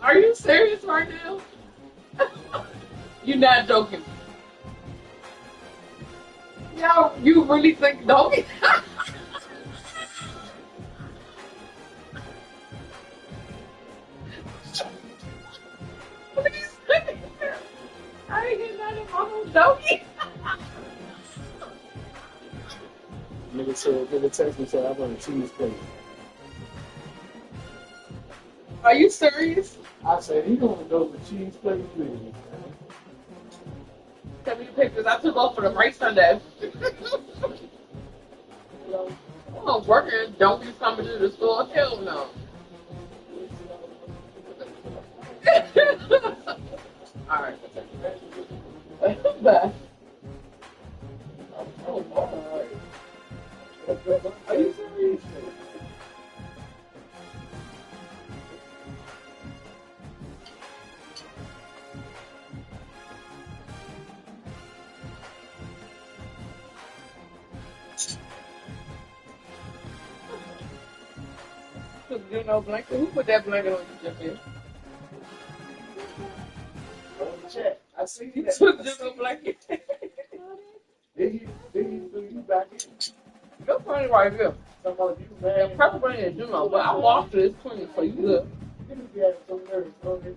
Are you serious right now? You're not joking. Yo, you really think donkey? I ain't getting nothing from donkey. Nigga text me said I want a cheese plate. Are you serious? I said he gonna go with cheese plate, please. Send me the pictures. I took off for the break Sunday. I'm working. Donkeys coming to the store. Hell no. All right. Bye. Oh, all right. Are you serious? You know, blanket. Who put that blanket on you, Jeffy? Check. I see You that. took the blanket. Did you back in? You're funny right here. Some of you, Yeah, man. probably is, you know, but I walked to this clinic for you. Look. You had some nerves, okay?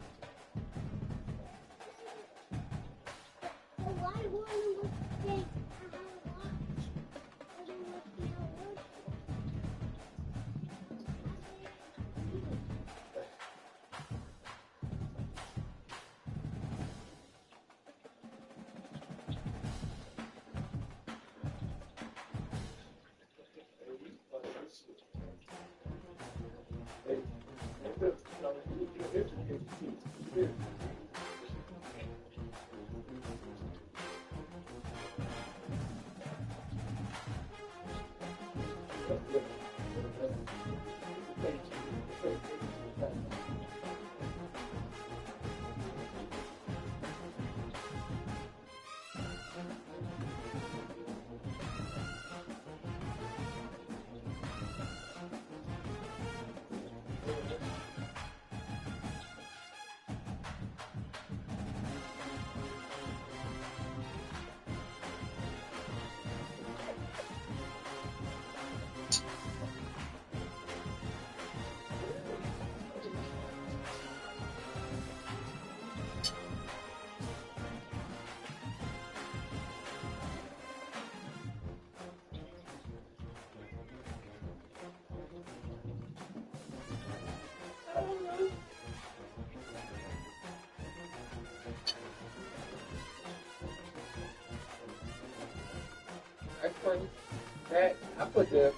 That I put the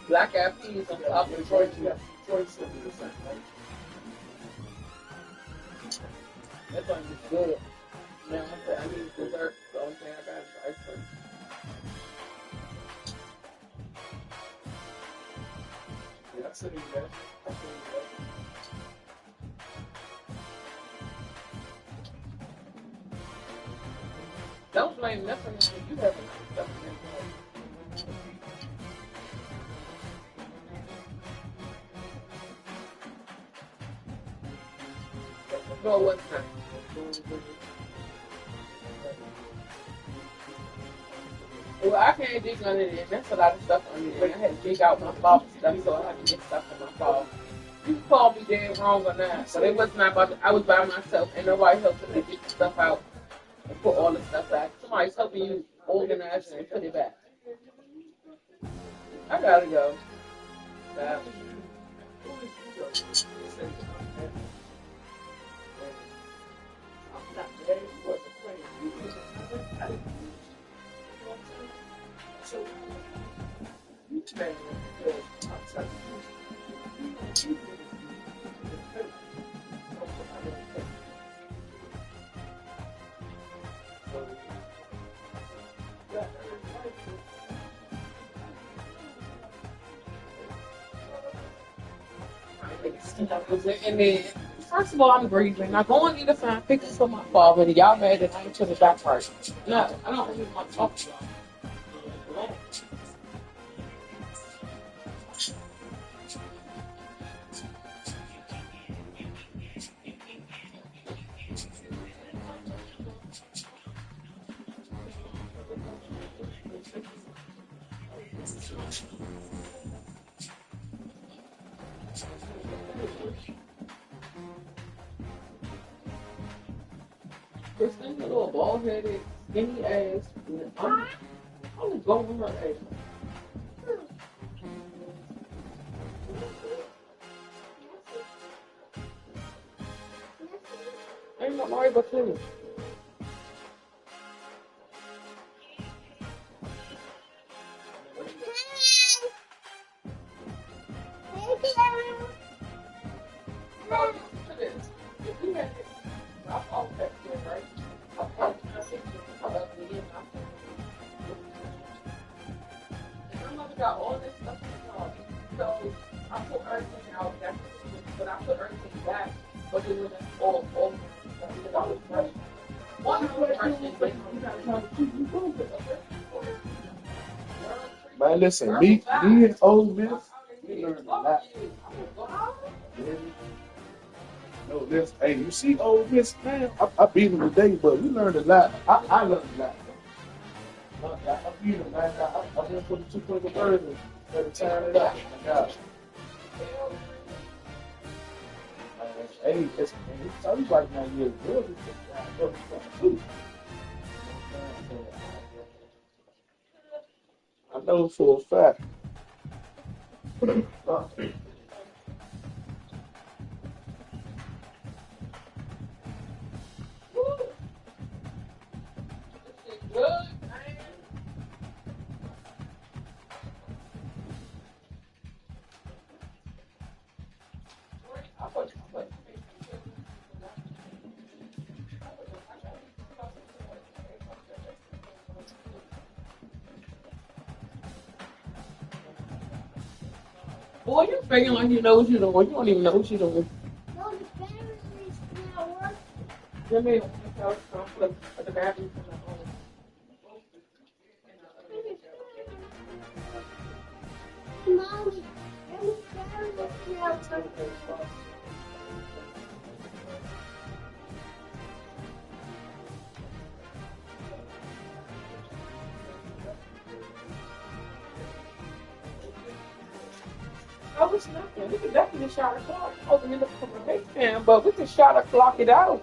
black eyed peas on top of the Detroit, Georgia. Detroit City or something, right? That one is good. Now I need dessert. The only thing I got is ice cream. Yeah, I see that. I see that. Don't blame nothing on you having stuff in that. No, what's that? Well, I can't dig under there. That's a lot of stuff under there. I had to dig out my fault stuff, so I had to get stuff in my fault. You can call me dead wrong or not, but it was not about. I was by myself, and nobody helped me get the stuff out and put all the stuff back. Somebody's helping you organize it and put it back. I gotta go. Bye. And then, first of all, I'm grieving. Now, go and get a find pictures for my father. And y'all mad that I ain't to the back part. No, I don't really want to talk to y'all. This thing, a little bald-headed, skinny ass. I'm going with her ass. Ain't no worry but clean. Got all this stuff in the car. So I put everything out, but I put everything back, but it was all over. One Man, listen, me and Ole Miss, we learned a lot. No, listen, hey, you see Ole Miss, man, I beat them today, but we learned a lot. I learned a lot. I beat them, man. I went for the 2 point conversion. Better turn it up. My God. Hey, it's like 9 years old. I know for a fact. Boy, you're faking like you know what you're doing. You don't even know what you're doing. No, the battery's not working. Let me put the batteries in the Mommy, the battery's not working. No, it's nothing. We can definitely shot a clock. Open it up from the base fan, but we can shot a clock it out.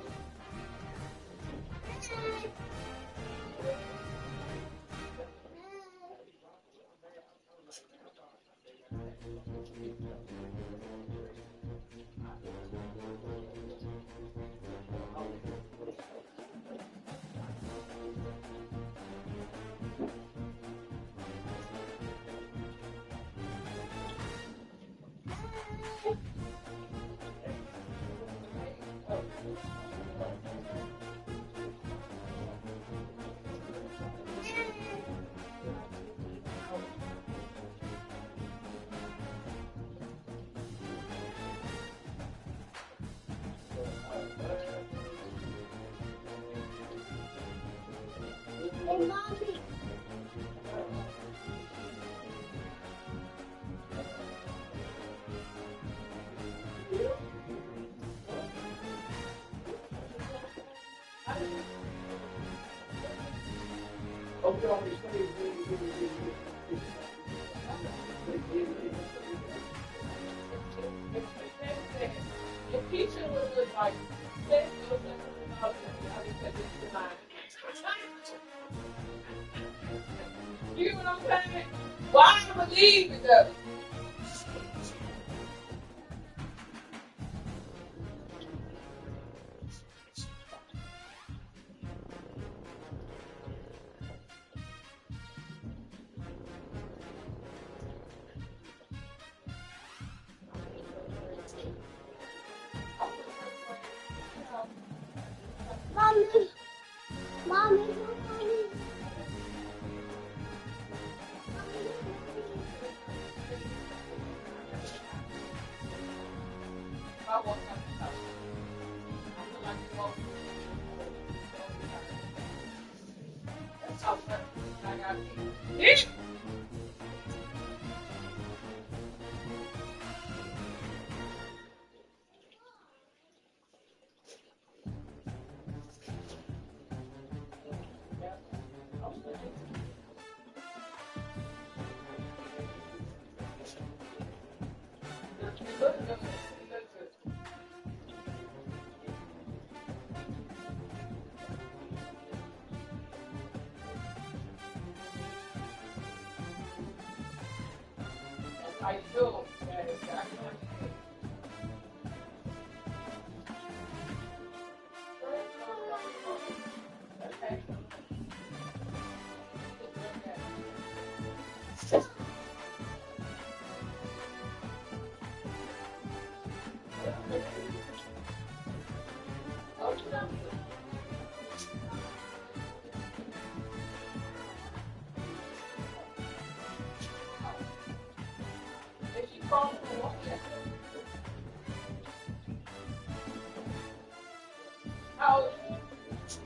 The teacher was like, you know what I'm saying? Well, I don't believe it though. Mommy, mommy, mommy. I want something else. I feel like you want that's how much I got to I do. Okay. Is she crawling for what? How old is she?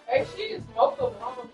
Hey, she is smoke a mama.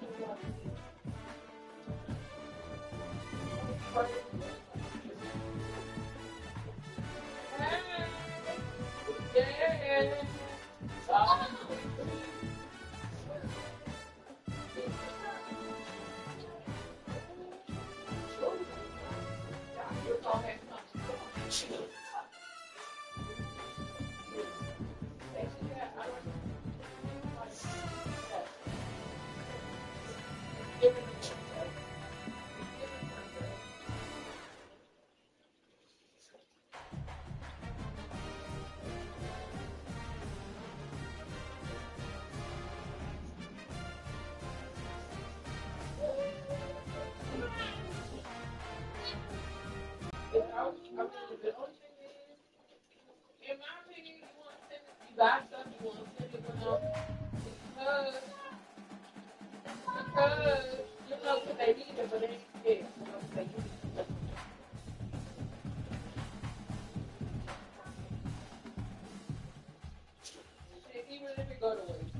In my opinion, you want to send it, you buy stuff, you want to send it with them because you know what they need it, but they ain't scared. You know what they need it. And even if it go to waste.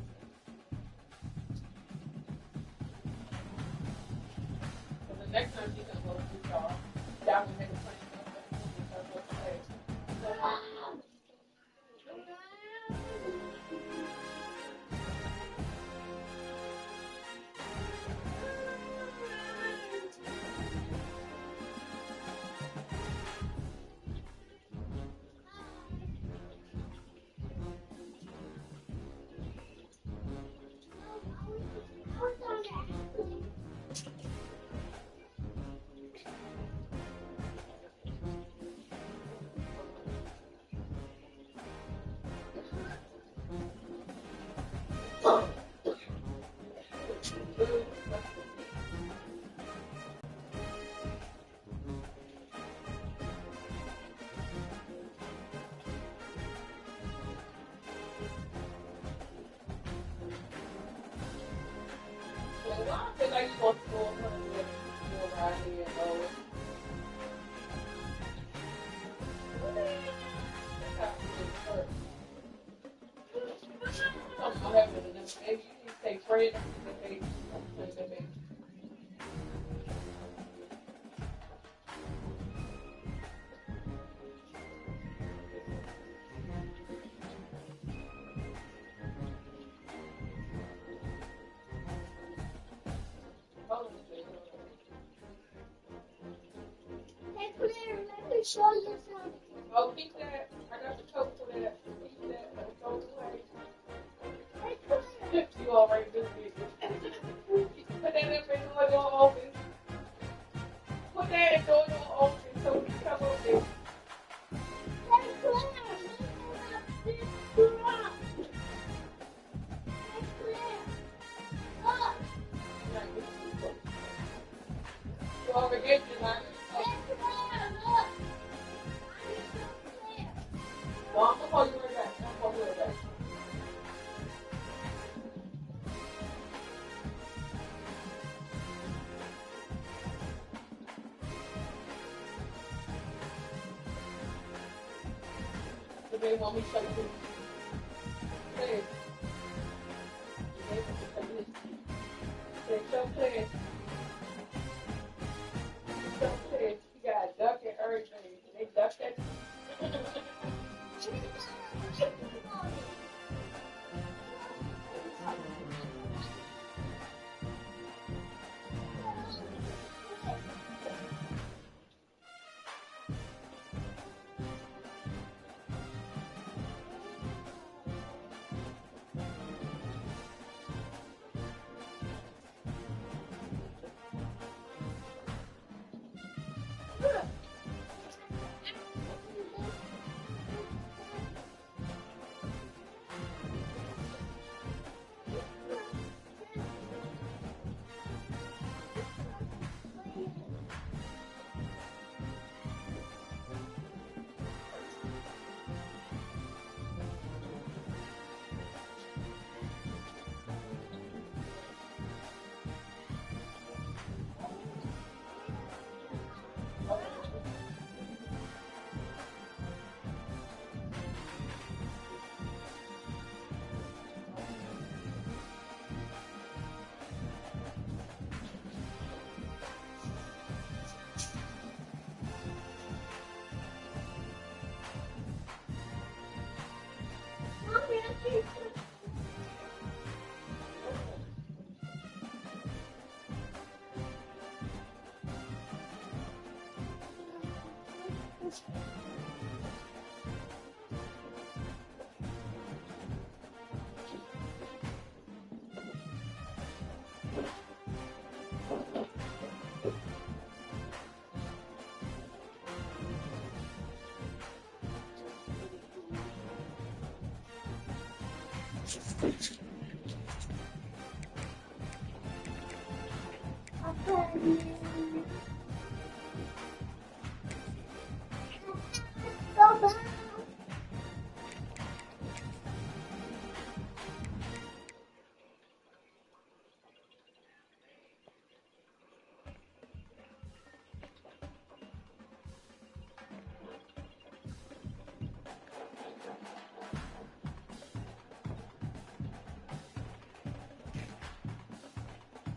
So the next time you can go to y'all, that will make a plan. show you something. Oh, keep that. I got the coat for that. Keep that. Don't throw it away. You already did it. Put that in the door open. Put that in the door open so we can come over there. You already did it, man. No, I'm gonna call you right back. I'm gonna call you right back. So they want me to show you. Please. Show please. Show please. You got a duck and everything. They duck that.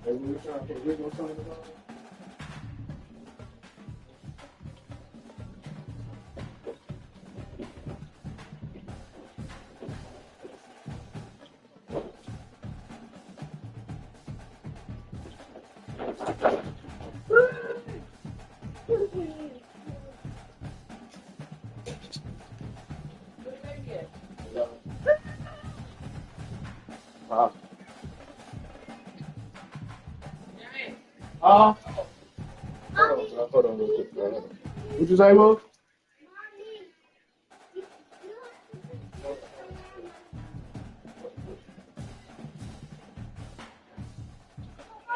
Hey, we were trying to put a video on it. Hold on real quick. What you say, Will?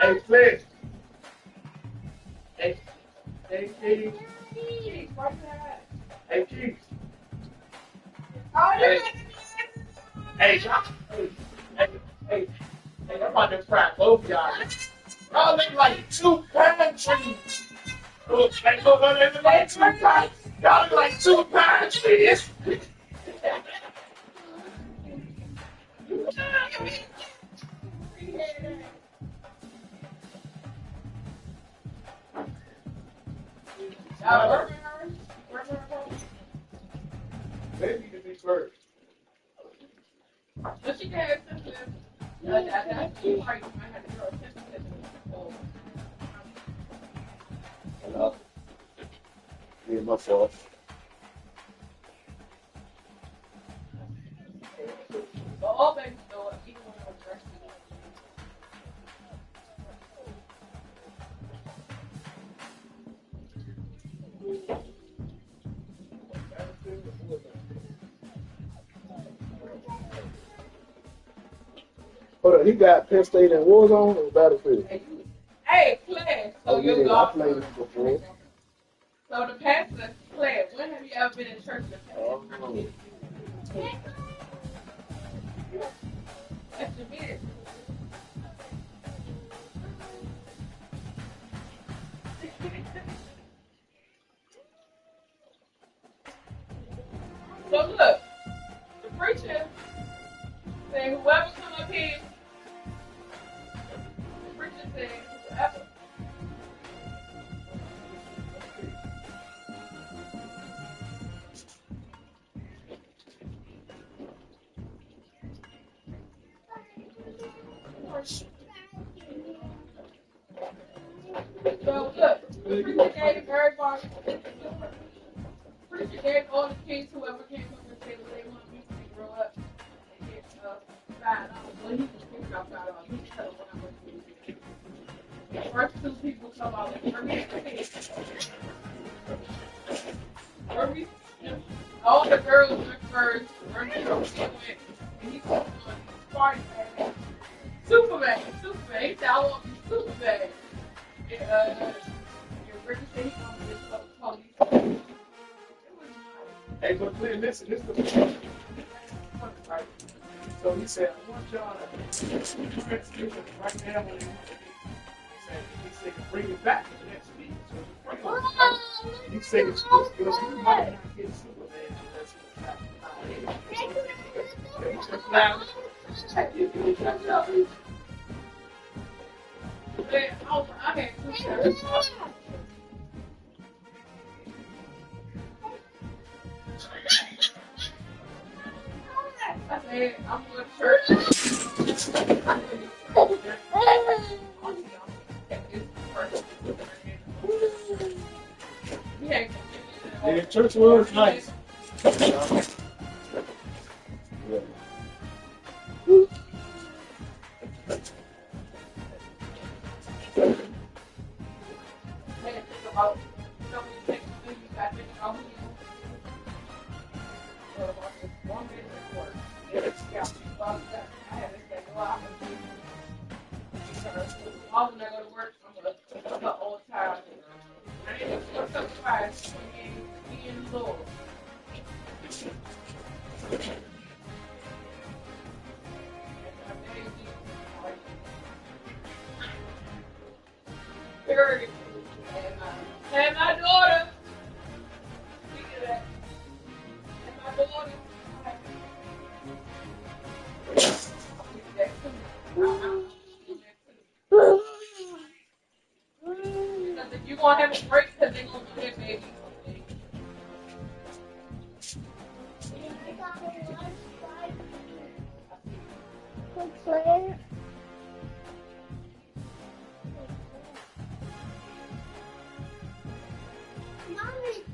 Hey, Flick. Hey, Keith. Hey, Keith. Hey, y'all. Hey, I'm about to crack both y'all. Y'all look like two pine trees. Look like two pine. Y'all look like two pine trees. They need to be first. But she had something. That's right. I had to go attention to it. Hello? Yeah, my fault. The old baby store, even when I was dressed. Hold on, he got Penn State and Warzone or Battlefield? Hey, Claire, so Oh, your yeah, I golf. played it before. So the pastor, Claire, when have you ever been in church with Oh. That's your business. So look, the preacher said whoever come up here, the preacher said whoever. So look, the preacher gave everybody, preacher gave all the kids whoever came up and said what they want to be when they grow up. They get $5. Well, he was thinking about $5. He said when I went to the first two people come out and all the girls went first. Went, and he was on party. Superman. He said, I want to be Superman. And Ricky said he wanted to be police. Hey, but listen, this is the so he said, I want y'all to right now when he said, bring it back to the next week. So he said, you might not get Superman unless I had two shirts. I said, I'm going to church. Yeah, church was nice. Yeah. All when I go to work, I'm the old time. I didn't know something me and Lord. And my daughter, speaking of that, and my daughter, because if you want to have a break, because they're going to do that, baby. Claire. Mommy.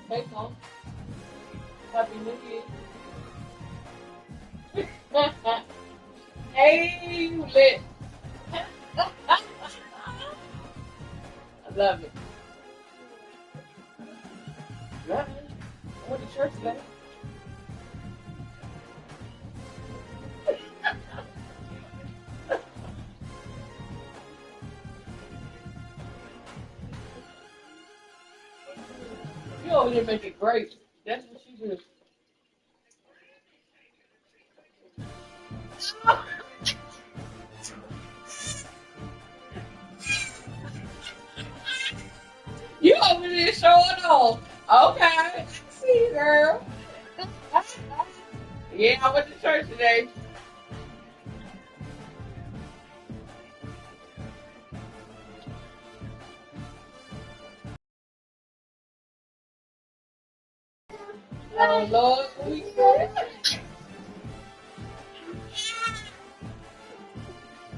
Hey, Mom. Happy New Year. Hey, you lit. I love it. Right. I went to church today. You over there make it great. That's what you do. You over there showing off. Okay. I see you, girl. Yeah, I went to church today. Oh, Lord. We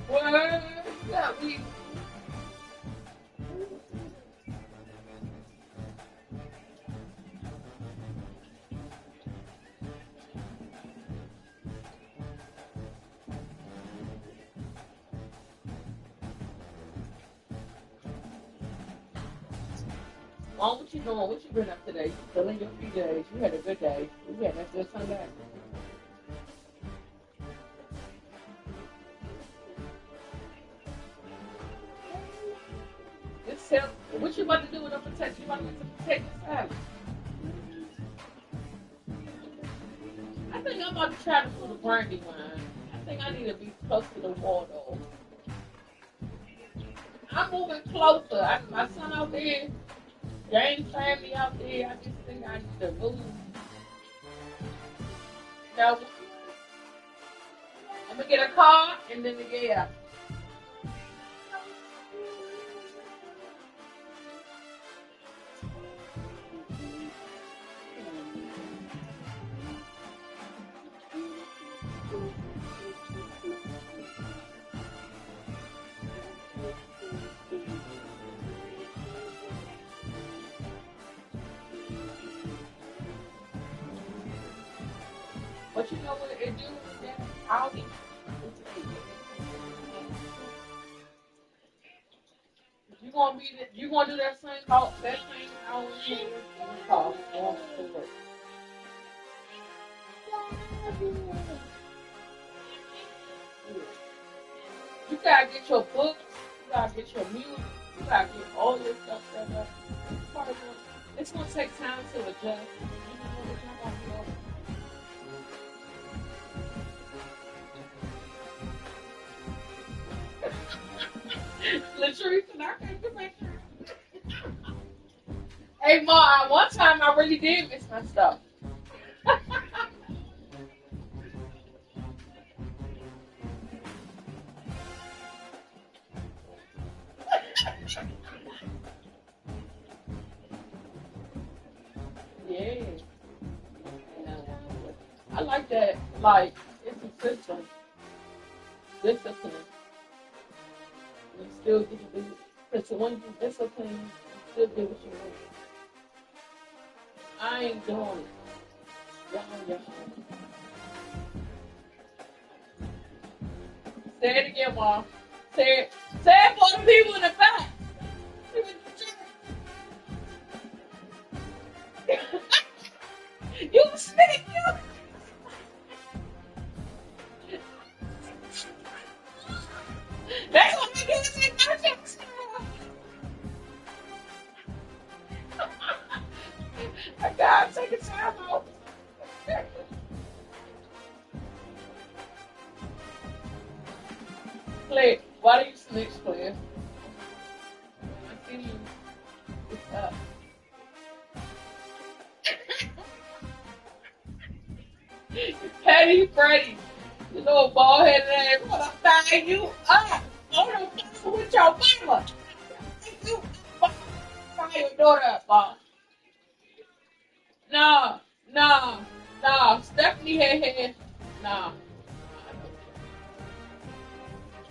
What? Yeah, we. Mom, what you doing? What you been up today? You feeling your PJs? You had a good day. You had a good Sunday. Just tell what you about to do with the potato. You about to get some potato salad. I think I'm about to try to do the brandy wine. I think I need to be close to the wall though. I'm moving closer. My son out there, James family out there. I just think I need to move. Now, I'm gonna get a car and then yeah. But you know what it do? That I'll be. You gonna do that thing called that thing out here called going to work. You gotta get your books, you gotta get your music, you gotta get all this stuff set up. It's gonna take time to adjust. You know, it's not gonna be over. Latrice, and I can't get back here. Hey, Ma, one time I really did miss my stuff. Yeah. I like that. Like, it's a system. Discipline. You still get to do it. Because when you discipline, you still do what you want. I ain't doing it. Y'all. Say it again, Mom. Say it for the people in the back. You snake, you. That's what we do in projects. I gotta take a time out. Claire, why do you snitch, Claire? I see you. It's up. Petty Freddy, you little bald headed ass, I'm gonna tie you up. I'm gonna fuck with your mama. You tie your daughter up, Bob. No. Stephanie had. No.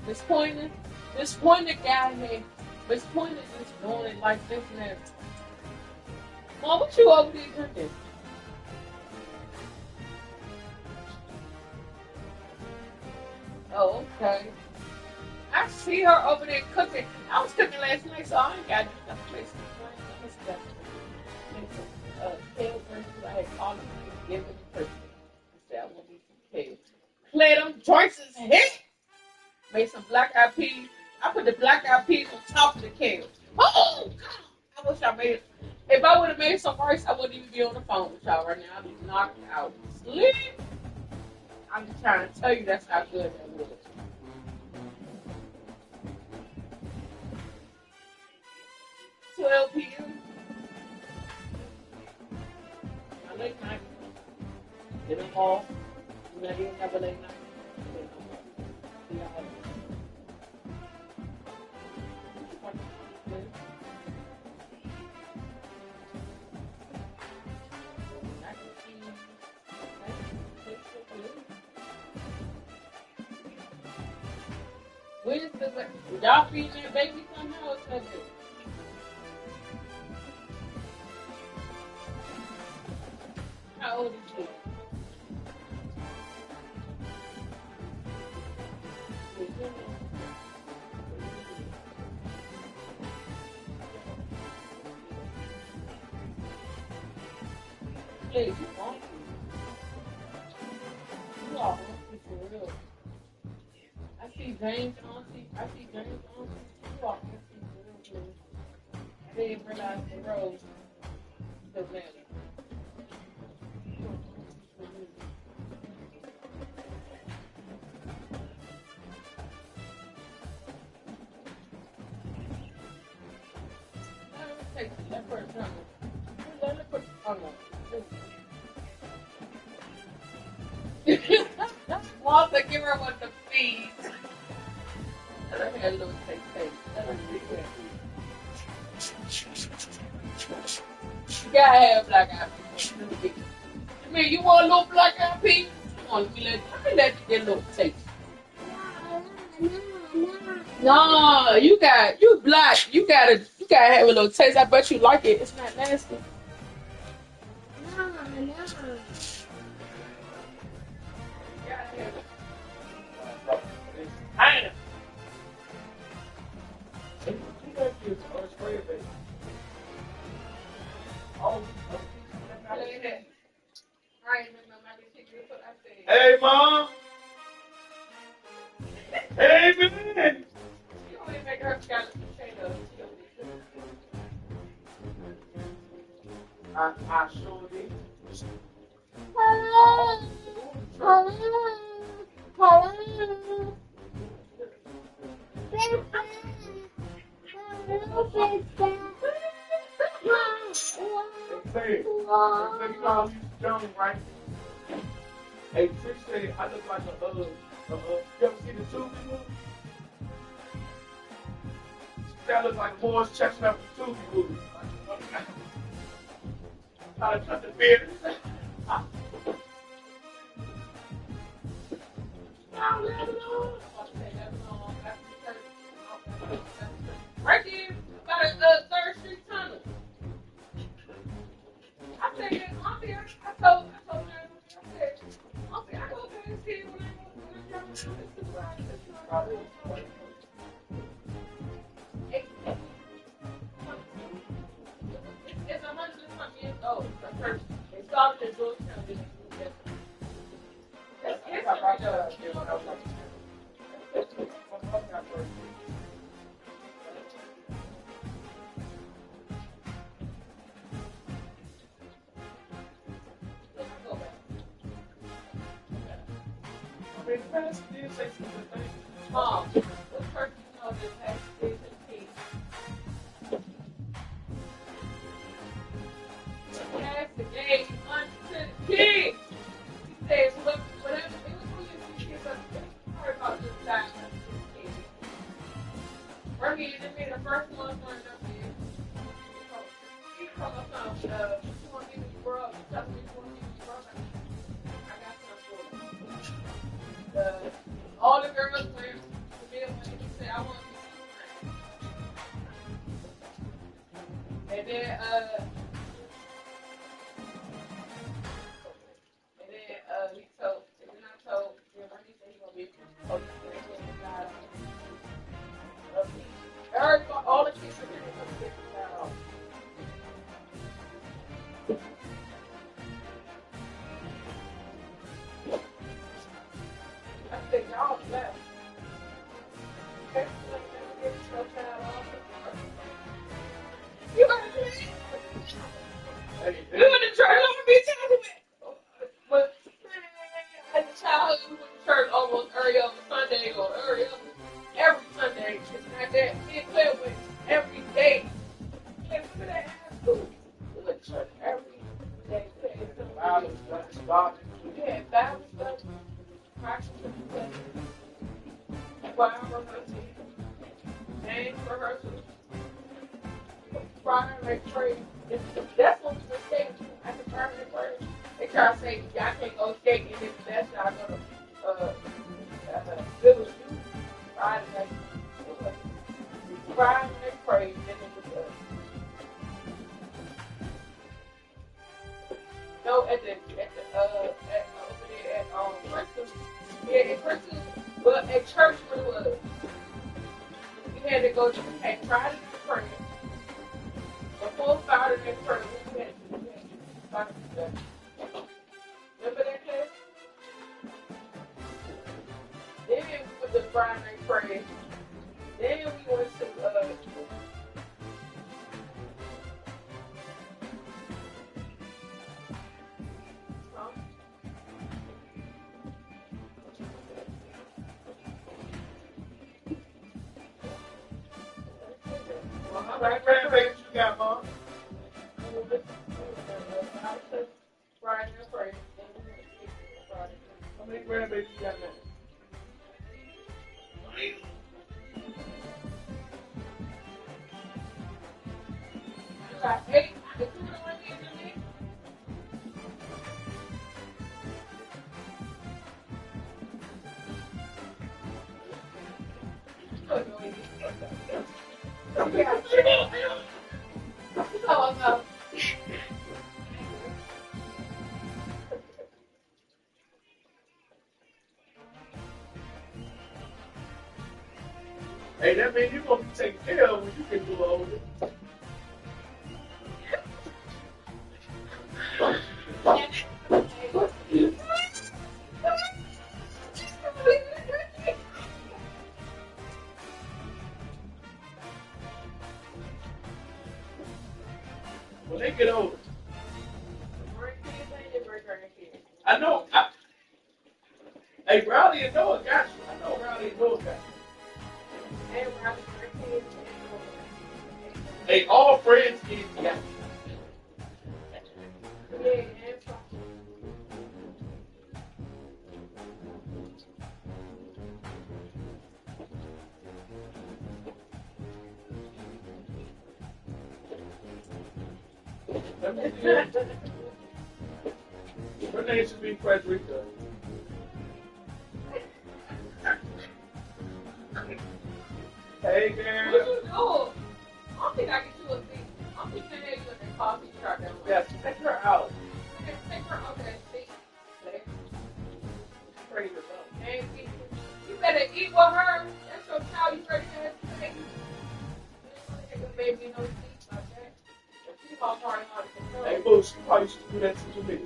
Miss Pointer guy here. Miss Pointer just doing it like this and that. Mom, what you over there drinking? Oh, Okay. I see her over there cooking. I was cooking last night, so I ain't got to do nothing. Make some drinks. Make some kale drinks. I had called them and given them Christmas. I said I want me some kale. Play them joints is hit. Made some black eyed peas. I put the black eyed peas on top of the kale. Oh, God. I wish I made it. If I would have made some rice, I wouldn't even be on the phone with y'all right now. I'd be knocked out. Sleep. I'm just trying to tell you that's how good that was. 12 p.m. My late night. Get them off. You know, you have a late night. See y'all. When's the y'all feeding that baby somehow or something? How old is she? Please, you want to. You are hungry for real. I see James Auntie. You are hungry for real. I didn't realize the road to Atlanta. Take that first number. Let me put on Martha, give her what the feed. Let me have a little taste. Let her do that. You gotta have black eyed peas. I mean, you want a little black eyed peas? Come on, let me let you get a little taste. No, you black. You gotta have a little taste. I bet you like it. It's not nasty. No. I am. Hey, Mom. Hey, man. You only make her scallop potatoes. I sure did. They call you Johnny, right? Hey, Trish said I look like you ever see the Tubi movie? That looks like Morris Chestnut from Tubi movie. How to cut the beard. Right there, by the 3rd Street Tunnel. I said, Auntie, I told her, I said, Auntie, I go past here when I drive to the ride. It's 100 and something years old. It started in Georgetown. That's history. Mom, what person you know that has kids and kids? Pass the game on to the kids. He says, whatever, it was really the kids, but sorry about this guy. Bernie, they made the first one for enough years. He told us something, you want me to grow up, tell me you want me to grow up. I got something for you. All the girls went to me when he said, I want to be friends. And then he told, and then I told him, he said he gonna be friends. Bible stuff. We had Bible study, practice study, choir rehearsal, dance rehearsal, Friday night prayer. That's what we were saying at the Friday night prayer. They try to say y'all can't go skating and if that's y'all go to Village Youth Friday night. Friday night prayer, and then it was no at over there at Crystal. Yeah, at Crystal, but at church where it was. We had to go to Friday night prayer. Before Friday night prayer, we had to Friday night. Remember that class? Then we went to Friday night prayer. Then we went to How many grandbabies you got, Mom? Friday night prayer. How many grandbabies you got now? Got 8. The 2 of them right here to me. Oh, no. Hey, that means you're going to be taken care of when you get too old. When they get older. I know. Hey, Rowdy and Noah got you. I know Rowdy and Noah got you. Hey, all friends kids got you. Her name should be Frederica. Hey, girl. What you doing? I don't think I can do a thing. I'm just gonna have you in the coffee truck. Yes, take her out. Take her on that seat. Praise or something. And you better eat with her. That's your child. You ready to have sex? You don't baby no seat like that. She's all part of how to control. Hey, boo, she probably used to do that to me.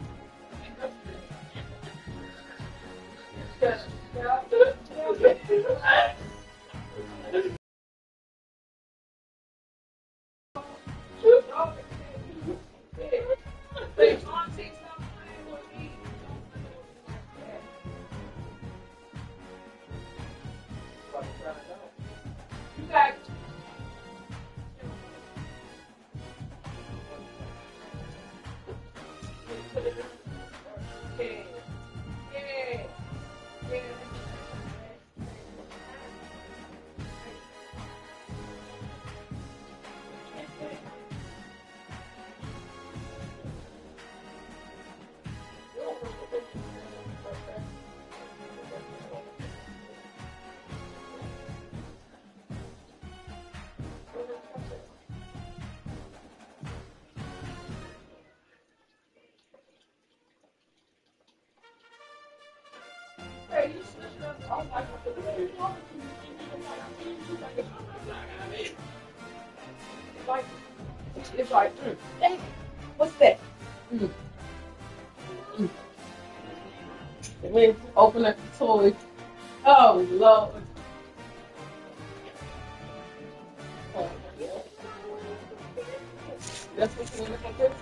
It's like, hey, what's that? We open up the toy. Oh, Lord. That's what you want to think of?